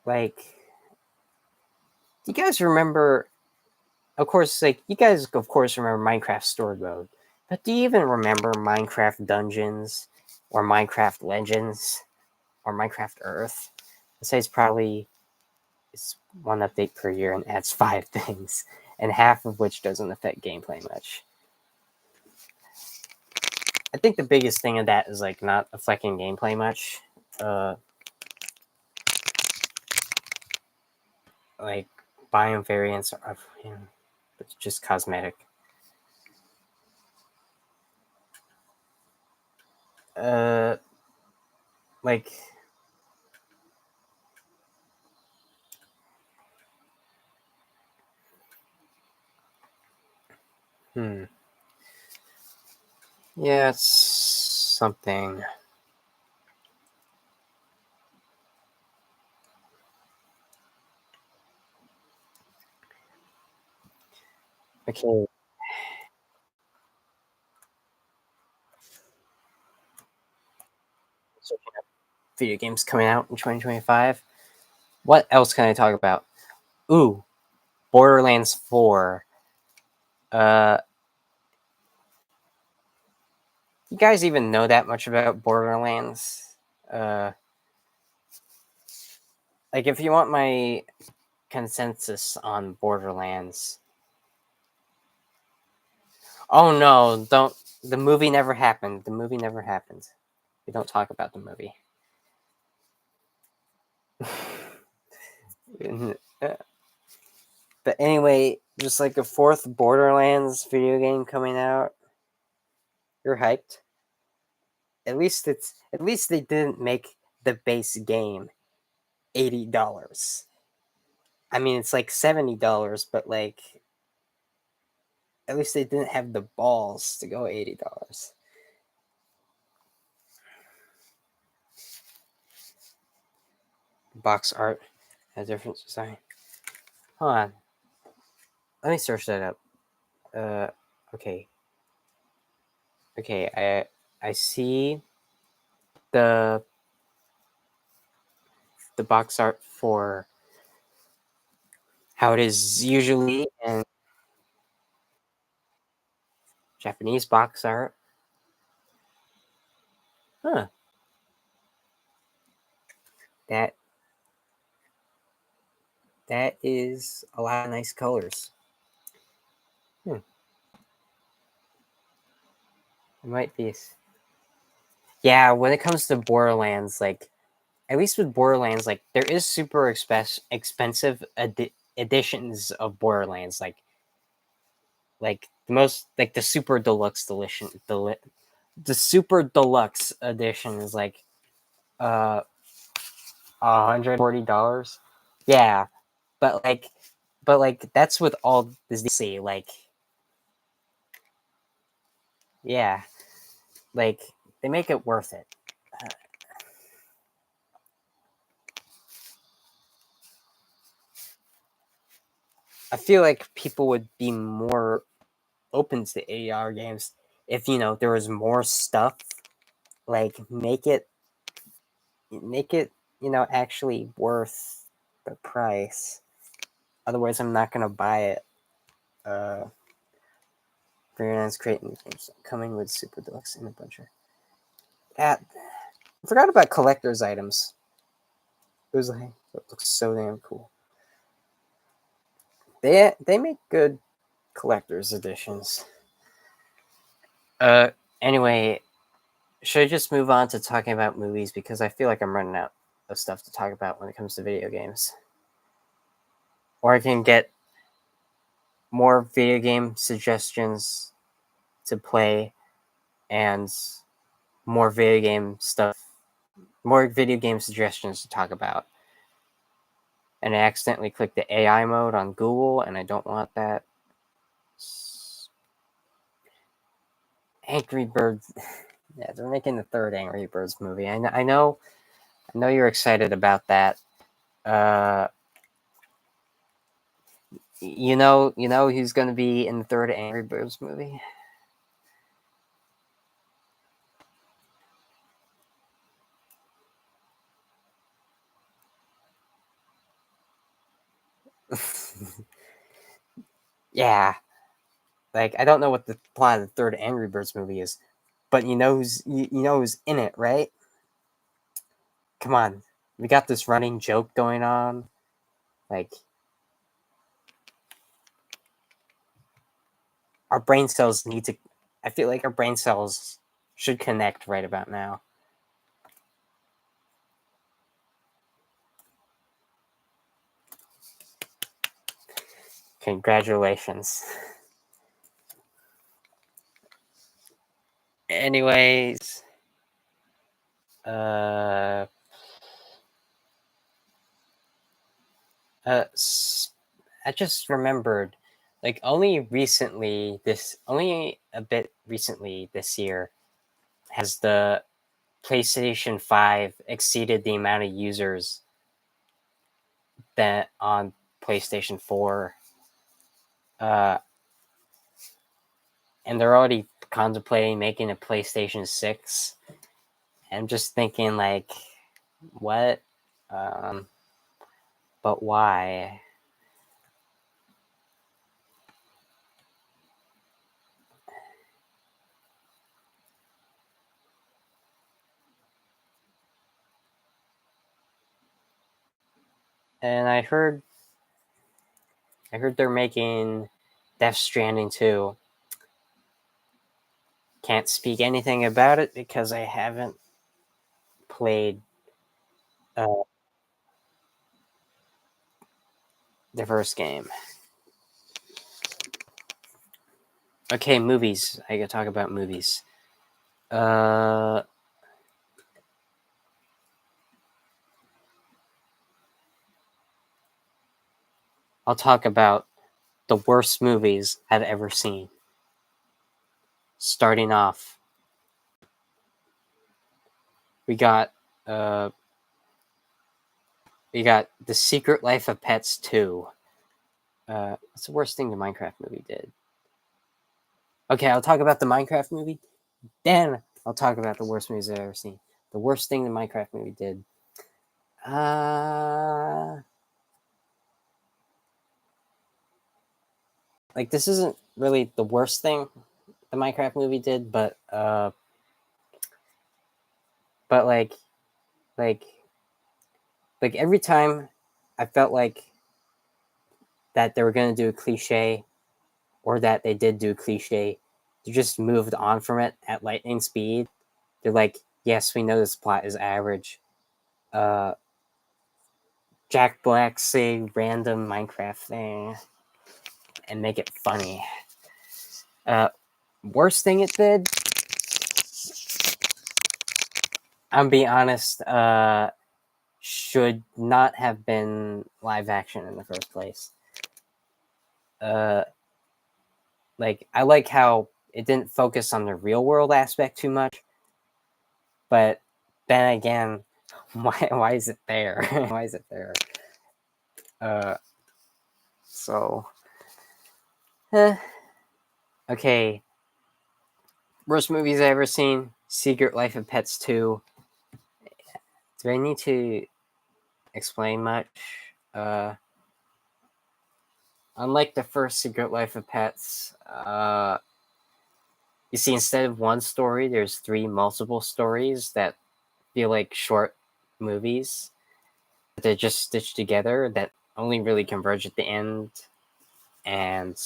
like, do you guys remember? Of course, like you guys, of course, remember Minecraft Story Mode, but do you even remember Minecraft Dungeons or Minecraft Legends or Minecraft Earth? I'd say it's one update per year and adds 5 things, and half of which doesn't affect gameplay much. I think the biggest thing of that is like not affecting gameplay much. Uh, like biome variants are, it's just cosmetic. Uh, like hmm, yeah, it's something. Okay, so video games coming out in 2025. What else can I talk about? Ooh, Borderlands 4. Uh, you guys even know that much about Borderlands? Uh, like if you want my consensus on Borderlands. Oh no, don't. The movie never happened. The movie never happened. We don't talk about the movie. But anyway, just like a fourth Borderlands video game coming out. You're hyped. At least they didn't make the base game $80. I mean, it's like $70, but like at least they didn't have the balls to go $80. box art, a different design. Hold on, let me search that up. Uh, okay, okay. I see the the box art for how it is usually in Japanese box art. Huh. That that is a lot of nice colors. Hmm. It might be. Yeah, when it comes to Borderlands, like at least with Borderlands, like there is super expensive editions of Borderlands, like the most like the super deluxe edition. The super deluxe edition is like uh $140. Yeah, but like that's with all this DLC. Like yeah, like they make it worth it. I feel like people would be more open to AR games if there was more stuff. Like make it actually worth the price. Otherwise, I'm not gonna buy it. Uh, Freelance creating games coming with super deluxe and a bunch of that. I forgot about collector's items. It was like it looks so damn cool. They make good collector's editions. Uh, anyway, should I just move on to talking about movies because I feel like I'm running out of stuff to talk about when it comes to video games, or I can get more video game suggestions to play and more video game stuff, more video game suggestions to talk about. And I accidentally clicked the AI mode on Google, and I don't want that. Angry Birds. Yeah, they're making the third Angry Birds movie. I know you're excited about that. Uh, you know who's going to be in the third Angry Birds movie. Yeah, like I don't know what the plot of the third Angry Birds movie is, but you know who's in it, right? Come on, we got this running joke going on. Like our brain cells need to. I feel like our brain cells should connect right about now. Congratulations. Anyways, uh, uh, I just remembered, like only a bit recently this year, has the PlayStation 5 exceeded the amount of users that on PlayStation 4. Uh, and they're already contemplating making a PlayStation 6. I'm just thinking, like, what? Um, but why? And I heard they're making Death Stranding 2. Can't speak anything about it because I haven't played uh, the first game. Okay, movies. I gotta talk about movies. Uh, I'll talk about the worst movies I've ever seen. Starting off, we got uh, We got The Secret Life of Pets 2. What's the worst thing the Minecraft movie did? Okay, I'll talk about the Minecraft movie. Then I'll talk about the worst movies I've ever seen. The worst thing the Minecraft movie did. Like, this isn't really the worst thing the Minecraft movie did, but like like every time I felt like that they were gonna do a cliche, or that they did do a cliche, they just moved on from it at lightning speed. They're like, yes, we know this plot is average. Jack Black say random Minecraft thing and make it funny. Worst thing it did, I'm being honest, should not have been live action in the first place. Like, I like how it didn't focus on the real world aspect too much, but then again, why is it there? Why is it there? So, okay. Worst movies I ever seen: Secret Life of Pets 2. Do I need to explain much? Unlike the first Secret Life of Pets, you see, instead of one story, there's three multiple stories that feel like short movies. They're just stitched together that only really converge at the end. And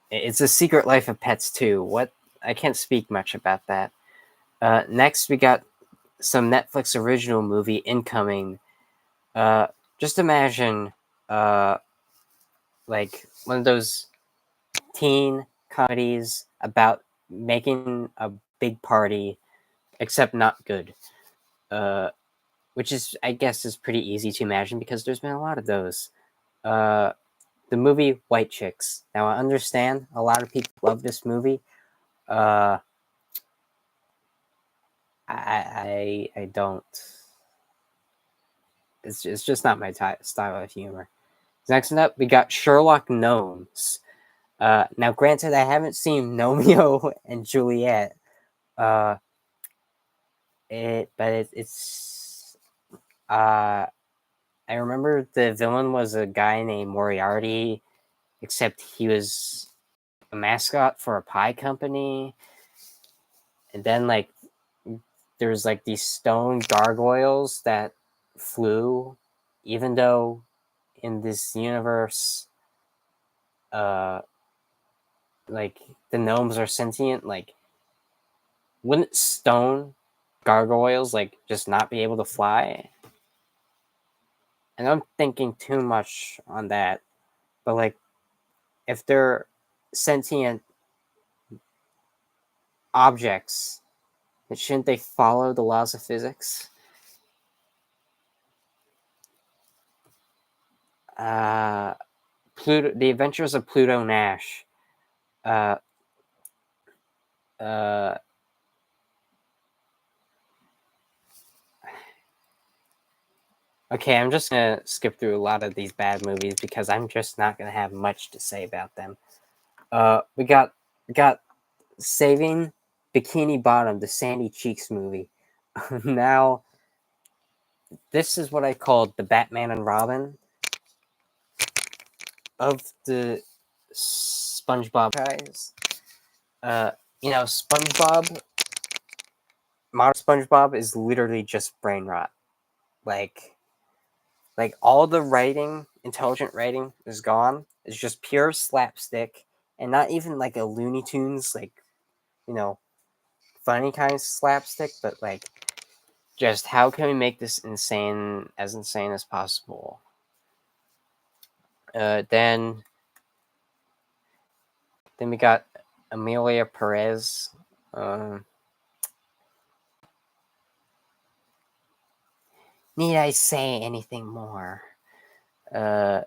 it's a Secret Life of Pets 2. What? I can't speak much about that. Next, we got some Netflix original movie incoming. Just imagine, like, one of those teen comedies about making a big party, except not good. Which is, I guess, is pretty easy to imagine because there's been a lot of those. The movie White Chicks. Now, I understand a lot of people love this movie. I don't. It's just not my style of humor. Next up, we got Sherlock Gnomes. Now, granted, I haven't seen Romeo and Juliet. But it's. I remember the villain was a guy named Moriarty, except he was a mascot for a pie company. And then, like, there's like these stone gargoyles that flew, even though in this universe, like, the gnomes are sentient. Like, wouldn't stone gargoyles like just not be able to fly? And I'm thinking too much on that, but like, if they're sentient objects, shouldn't they follow the laws of physics? Pluto, The Adventures of Pluto Nash. Uh, uh, okay, I'm just gonna skip through a lot of these bad movies because I'm just not gonna have much to say about them. We got Saving Bikini Bottom, the Sandy Cheeks movie. Now, this is what I called the Batman and Robin of the SpongeBob guys. SpongeBob, modern SpongeBob is literally just brain rot. Like all the writing, intelligent writing, is gone. It's just pure slapstick, and not even like a Looney Tunes, like, funny kind of slapstick, but like, just how can we make this insane as possible? Then we got Amelia Perez. Need I say anything more? We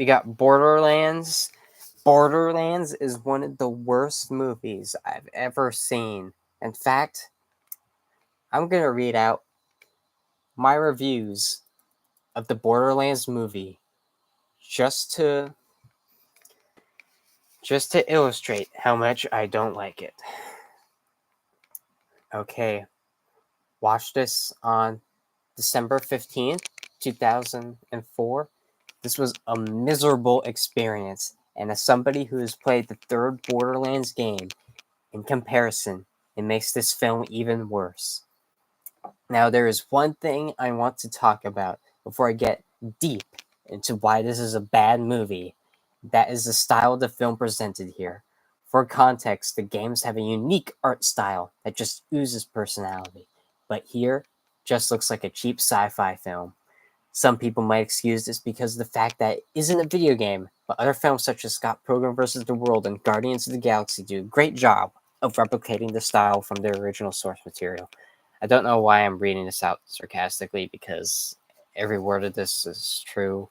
got Borderlands. Borderlands is one of the worst movies I've ever seen. In fact, I'm going to read out my reviews of the Borderlands movie just to illustrate how much I don't like it. Okay, watched this on December 15th, 2004. This was a miserable experience, and as somebody who has played the third Borderlands game, in comparison, it makes this film even worse. Now, there is one thing I want to talk about before I get deep into why this is a bad movie. That is the style of the film presented here. For context, the games have a unique art style that just oozes personality, but here just looks like a cheap sci-fi film. Some people might excuse this because of the fact that it isn't a video game, but other films such as Scott Pilgrim vs. the World and Guardians of the Galaxy do a great job of replicating the style from their original source material. I don't know why I'm reading this out sarcastically because every word of this is true.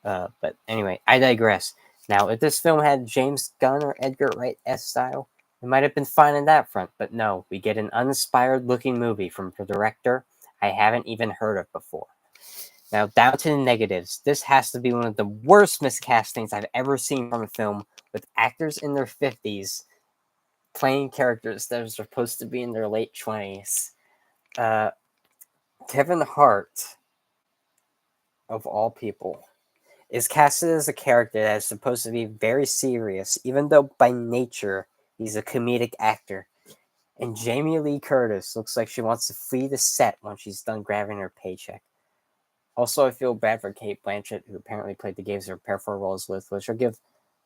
But anyway, I digress. Now, if this film had James Gunn or Edgar Wright-esque style, it might have been fine in that front, but no, we get an uninspired looking movie from a director I haven't even heard of before. Now, down to the negatives. This has to be one of the worst miscastings I've ever seen from a film, with actors in their 50s playing characters that are supposed to be in their late 20s. Uh, Kevin Hart, of all people, is casted as a character that is supposed to be very serious, even though by nature he's a comedic actor. And Jamie Lee Curtis looks like she wants to flee the set when she's done grabbing her paycheck. Also, I feel bad for Kate Blanchett, who apparently played the games to prepare for roles with, which I'll give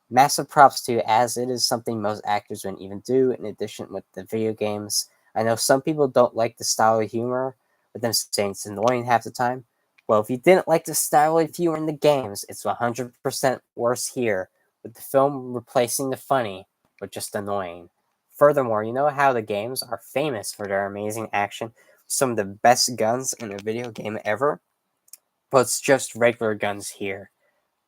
massive props to, as it is something most actors wouldn't even do, in addition with the video games. I know some people don't like the style of humor, with them saying it's annoying half the time. Well, if you didn't like the style of humor in the games, it's 100% worse here, with the film replacing the funny with just annoying. Furthermore, you know how the games are famous for their amazing action, some of the best guns in a video game ever? But it's just regular guns here.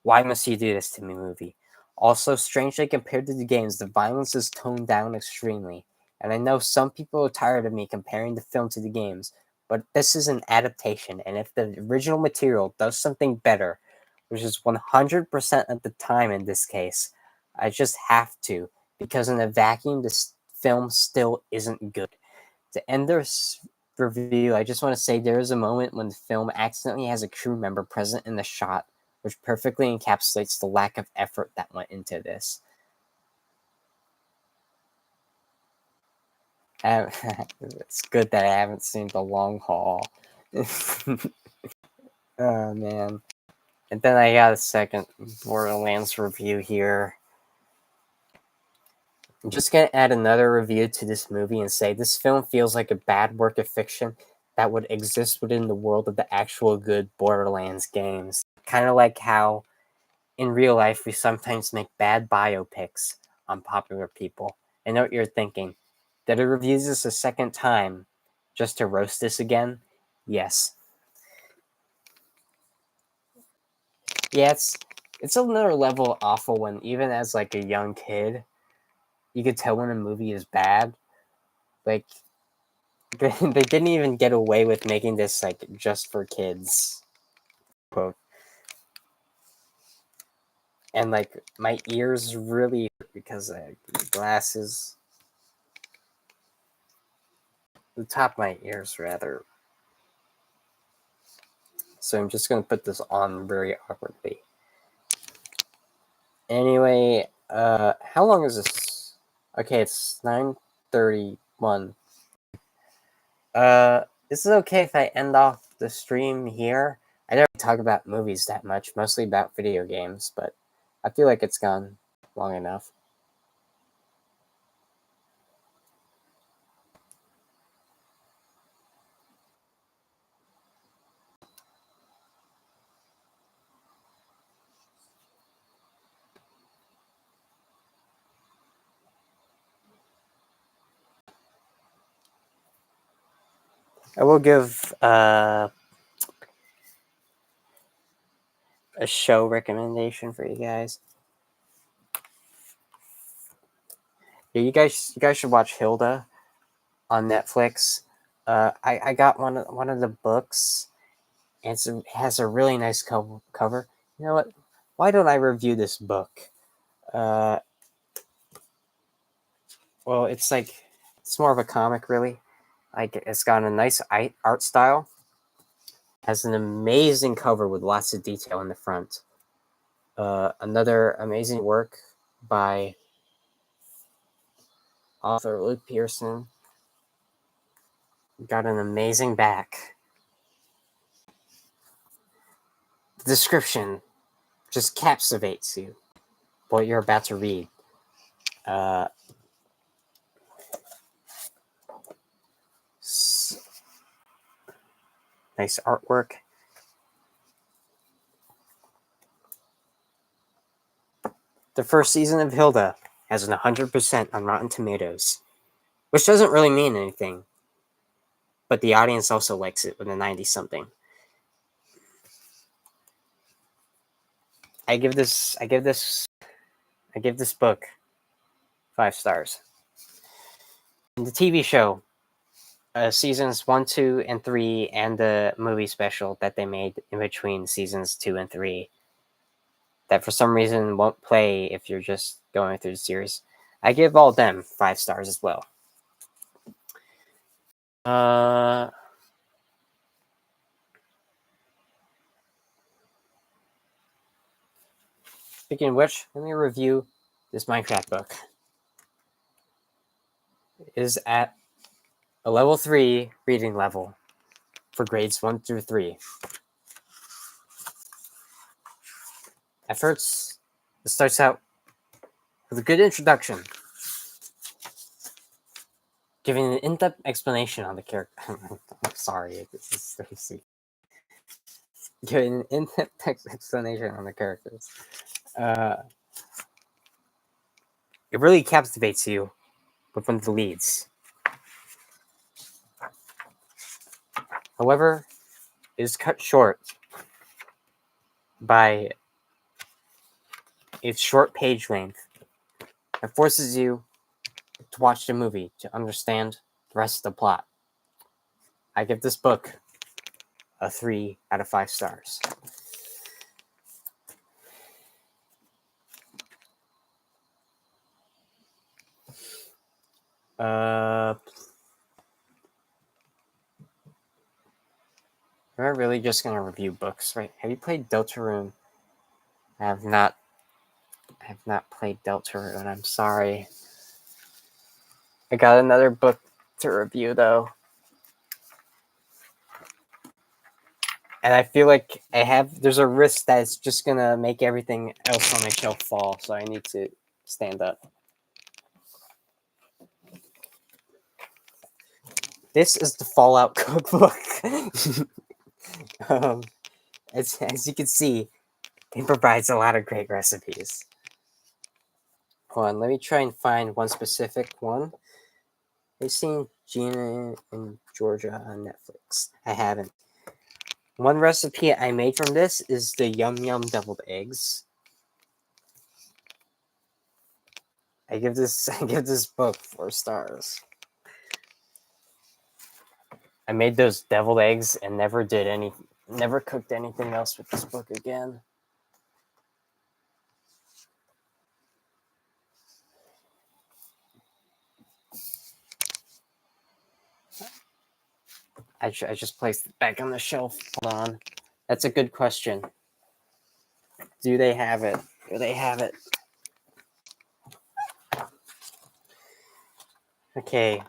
Why must you do this to me, movie? Also, strangely compared to the games, the violence is toned down extremely. And I know some people are tired of me comparing the film to the games, but this is an adaptation, and if the original material does something better, which is 100% of the time in this case, I just have to, because in a vacuum, this film still isn't good. To end this review, I just want to say there is a moment when the film accidentally has a crew member present in the shot, which perfectly encapsulates the lack of effort that went into this. It's good that I haven't seen The Long Haul. Oh, man. And then I got a second Borderlands review here. I'm just going to add another review to this movie and say this film feels like a bad work of fiction that would exist within the world of the actual good Borderlands games. Kind of like how in real life we sometimes make bad biopics on popular people. I know what you're thinking. Did I review this a second time just to roast this again? Yes. Yeah, it's another level awful when even as like a young kid, you could tell when a movie is bad. Like they didn't even get away with making this like just for kids quote. And like my ears really hurt because glasses, the top of my ears rather. So I'm just gonna put this on very awkwardly. Anyway, how long is this? Okay, it's 9:31. Is it okay if I end off the stream here? I don't talk about movies that much, mostly about video games, but I feel like it's gone long enough. I will give a show recommendation for you guys. Yeah, you guys should watch Hilda on Netflix. I got one of the books, and it has a really nice cover. You know what? Why don't I review this book? Uh, well, it's more of a comic, really. Like it's got a nice art style. Has an amazing cover with lots of detail in the front. Another amazing work by author Luke Pearson. Got an amazing back. The description just captivates you. What you're about to read. Uh, nice artwork. The first season of Hilda has an 100% on Rotten Tomatoes, which doesn't really mean anything, but the audience also likes it with a 90 something. I give this book 5 stars. And the TV show, seasons 1, 2, and 3, and the movie special that they made in between seasons 2 and 3, that for some reason won't play if you're just going through the series. I give all them 5 stars as well. Speaking of which, let me review this Minecraft book. It is at a level 3 reading level for grades 1 through 3. At first, it starts out with a good introduction, giving an in-depth explanation on the character. I'm sorry, this is seriously. Giving an in-depth explanation on the characters. It really captivates you with one of the leads. However, it is cut short by its short page length that forces you to watch the movie to understand the rest of the plot. I give this book a 3 out of 5 stars. We're really just gonna review books, right? Have you played Deltarune? I have not played Deltarune. I'm sorry. I got another book to review though, and I feel like there's a risk that it's just gonna make everything else on my shelf fall. So I need to stand up. This is the Fallout cookbook. As you can see, it provides a lot of great recipes. Hold on, let me try and find one specific one. I've seen Gina and Georgia on Netflix. I haven't. One recipe I made from this is the Yum Yum deviled eggs. I give this book 4 stars. I made those deviled eggs and never cooked anything else with this book again. I just placed it back on the shelf. Hold on. That's a good question. Do they have it? Do they have it? Okay.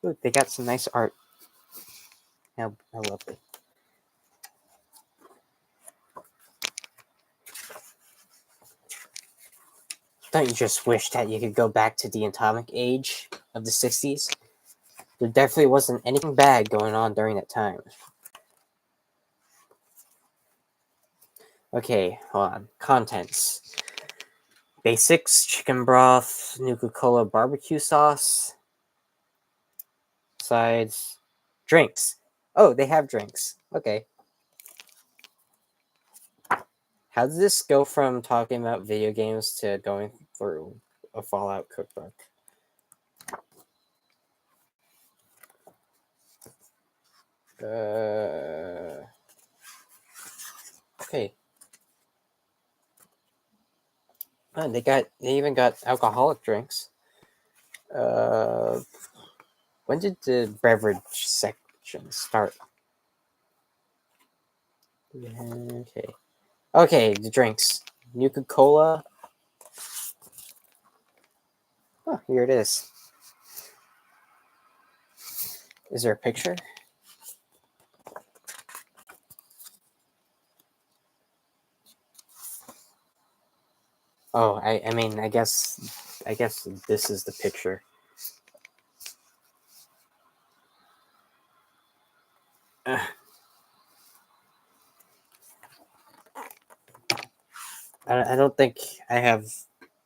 Ooh, they got some nice art. How lovely. Don't you just wish that you could go back to the atomic age of the 60s? There definitely wasn't anything bad going on during that time. Okay, hold on. Contents. Basics, chicken broth, Nuka-Cola barbecue sauce. Sides. Drinks. Oh, they have drinks. Okay. How did this go from talking about video games to going through a Fallout cookbook? Okay. Oh, they even got alcoholic drinks. When did the beverage section start? Okay, the drinks. Nuka Cola. Oh, here it is. Is there a picture? Oh, I mean, I guess this is the picture. I don't think I have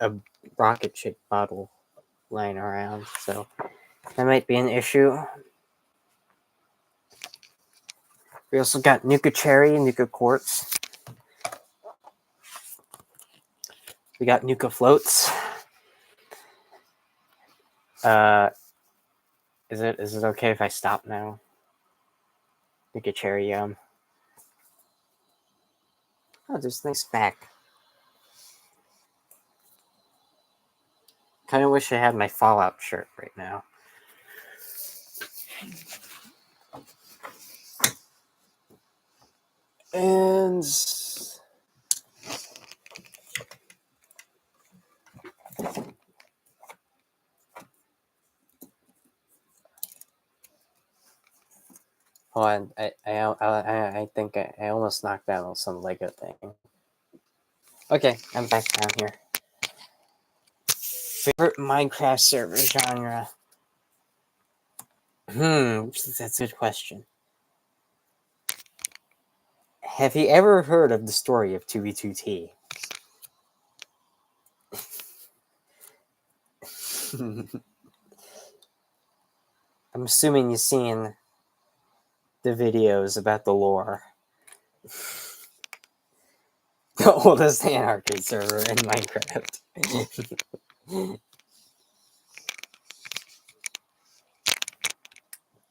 a rocket ship bottle lying around, so that might be an issue. We also got Nuka Cherry and Nuka Quartz. We got Nuka Floats. Is it okay if I stop now? Nuka Cherry Yum. Oh, there's a nice back. Kind of wish I had my Fallout shirt right now. And hold on, I think I almost knocked down some Lego thing. Okay, I'm back down here. Favorite Minecraft server genre? That's a good question. Have you ever heard of the story of 2v2T? I'm assuming you've seen the videos about the lore. The oldest anarchy server in Minecraft.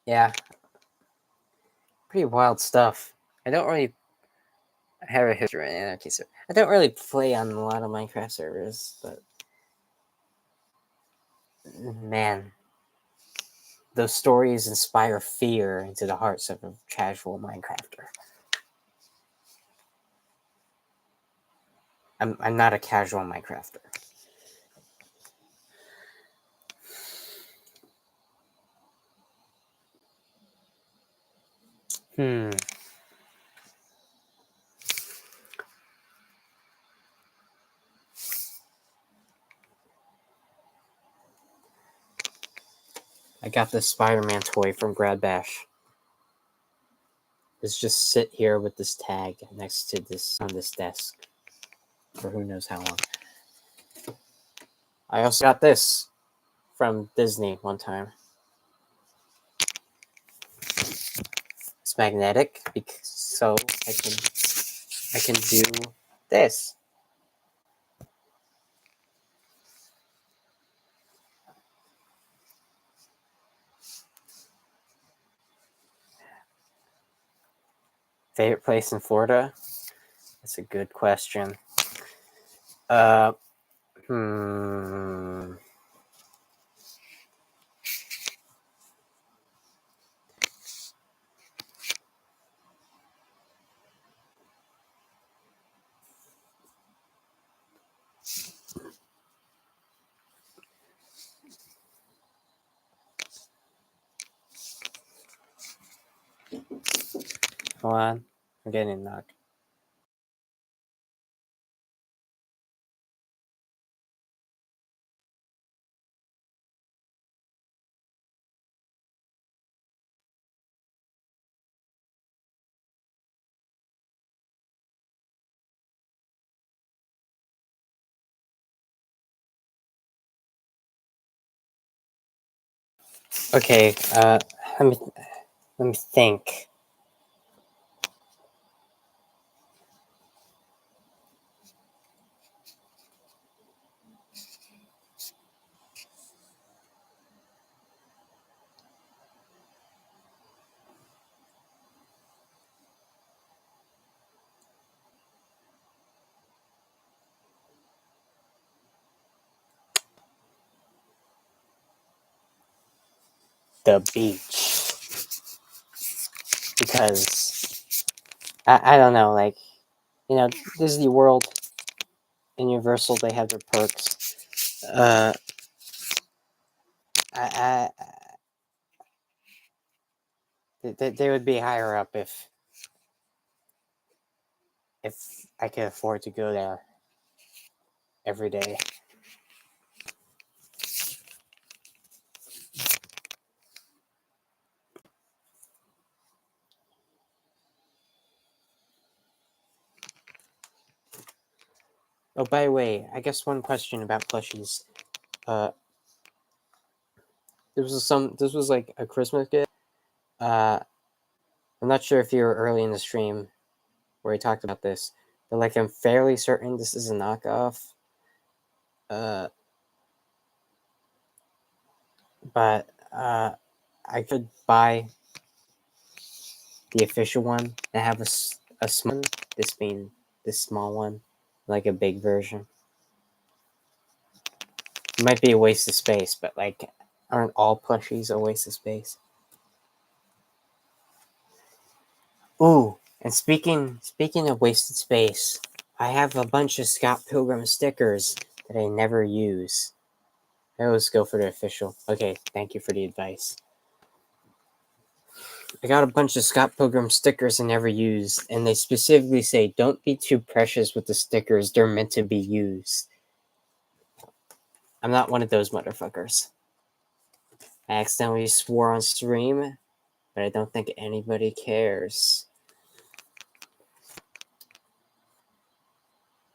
Yeah. Pretty wild stuff. I don't really have a history in anarchy server. I don't really play on a lot of Minecraft servers, but man, those stories inspire fear into the hearts of a casual Minecrafter. I'm not a casual Minecrafter. I got this Spider-Man toy from Grad Bash. It's just sit here with this tag next to this on this desk for who knows how long. I also got this from Disney one time. It's magnetic, so I can do this. Favorite place in Florida? That's a good question. Hold on. I'm getting knocked. Okay, let me think. the beach. Because I don't know, like, you know, Disney World and Universal, they have their perks. I they would be higher up if I could afford to go there every day. Oh, by the way, I guess one question about plushies. This was like a Christmas gift. I'm not sure if you were early in the stream where we talked about this, but like I'm fairly certain this is a knockoff. But I could buy the official one and have a small one, this being this small one, like a big version. It might be a waste of space, but like, aren't all plushies a waste of space? Ooh, and speaking of wasted space, I have a bunch of Scott Pilgrim stickers that I never use. I always go for the official. Okay, thank you for the advice. I got a bunch of Scott Pilgrim stickers I never used, and they specifically say don't be too precious with the stickers, they're meant to be used. I'm not one of those motherfuckers. I accidentally swore on stream, but I don't think anybody cares.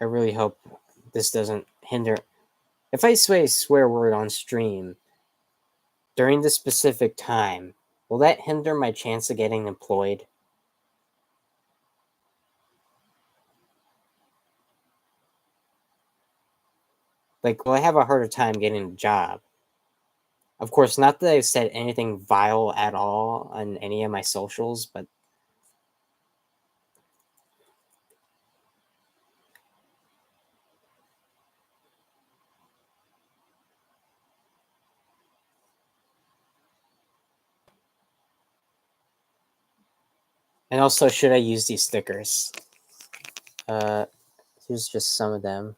I really hope this doesn't hinder. If I say a swear word on stream during this specific time, will that hinder my chance of getting employed? Like, will I have a harder time getting a job? Of course, not that I've said anything vile at all on any of my socials, but and also, should I use these stickers? Here's just some of them.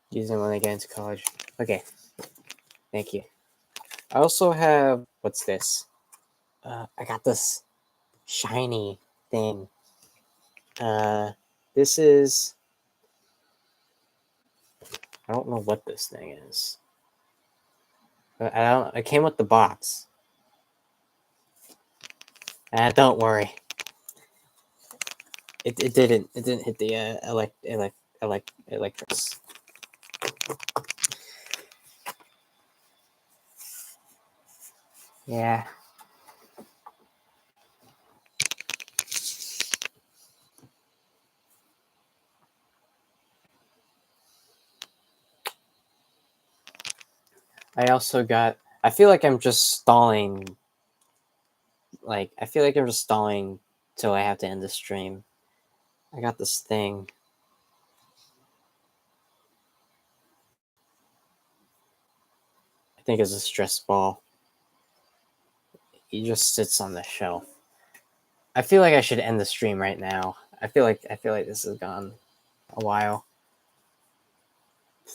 Using when I get into college. Okay, thank you. I also have, what's this? I got this shiny thing. This is, I don't know what this thing is. It came with the box. Don't worry. It didn't hit the electrics. Yeah. I also got, I feel like I'm just stalling. Like, I feel like I'm just stalling till I have to end the stream. I got this thing. I think it's a stress ball. He just sits on the shelf. I feel like I should end the stream right now. I feel like this has gone a while.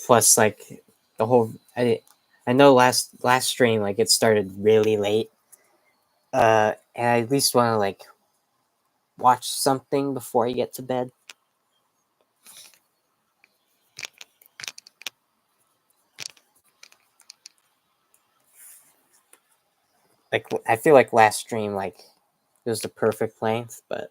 Plus, like, the whole I know last stream, like, it started really late. And I at least want to, like, watch something before I get to bed. Like, I feel like last stream, like, it was the perfect length, but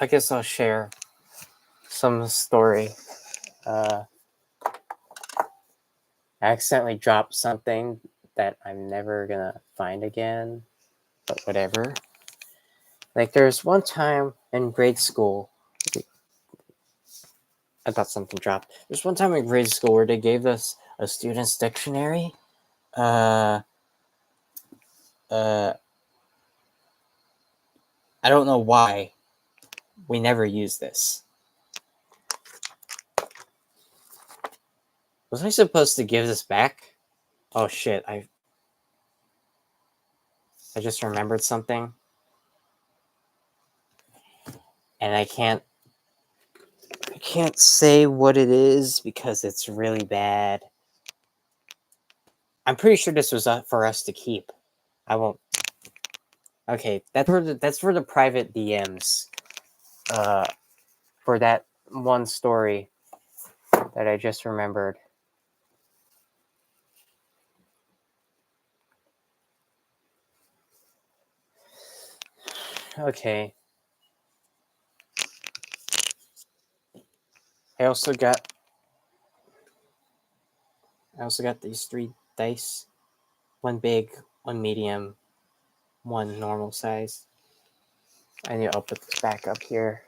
I guess I'll share some story. I accidentally dropped something that I'm never gonna find again, but whatever. Like, there's one time in grade school, I thought something dropped. There's one time in grade school where they gave us a student's dictionary. I don't know why we never used this. Was I supposed to give this back? Oh shit, I just remembered something. And I can't say what it is because it's really bad. I'm pretty sure this was for us to keep. I won't. Okay, that's for the private DMs. For that one story that I just remembered. Okay. I also got these 3 dice. One big, one medium, one normal size. I need to put this back up here.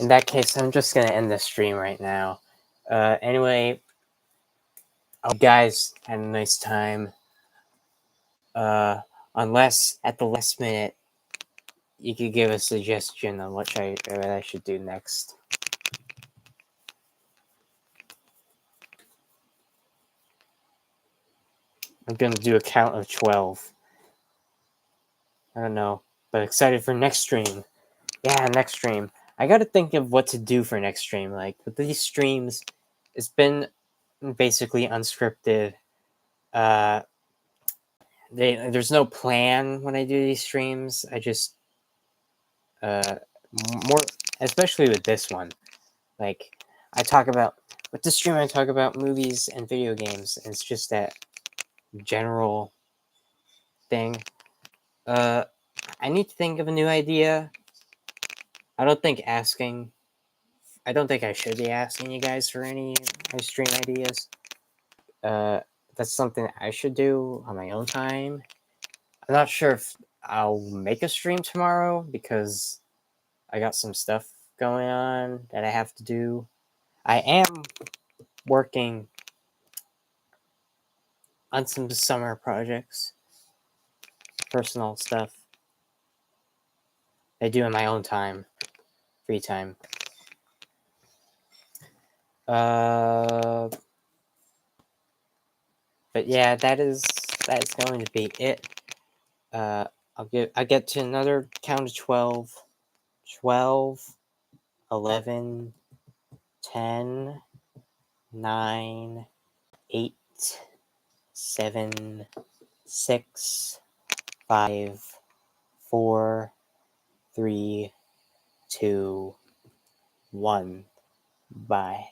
In that case, I'm just going to end the stream right now. Anyway, I hope you guys had a nice time. Unless at the last minute, you could give a suggestion on what I should do next. I'm going to do a count of 12. I don't know, but excited for next stream. Yeah, next stream. I got to think of what to do for next stream. Like, with these streams, it's been basically unscripted. There's no plan when I do these streams. I just more, especially with this one. Like, I talk about with this stream, I talk about movies and video games. And it's just that general thing. I need to think of a new idea. I don't think I should be asking you guys for any stream ideas. That's something I should do on my own time. I'm not sure if I'll make a stream tomorrow because I got some stuff going on that I have to do. I am working on some summer projects, personal stuff I do in my own time, free time. But yeah, that is going to be it. I get to another count of 12. 12, 11, 10, 9, 8, 7, 6, 5, 4, 3, 2, 1. Bye.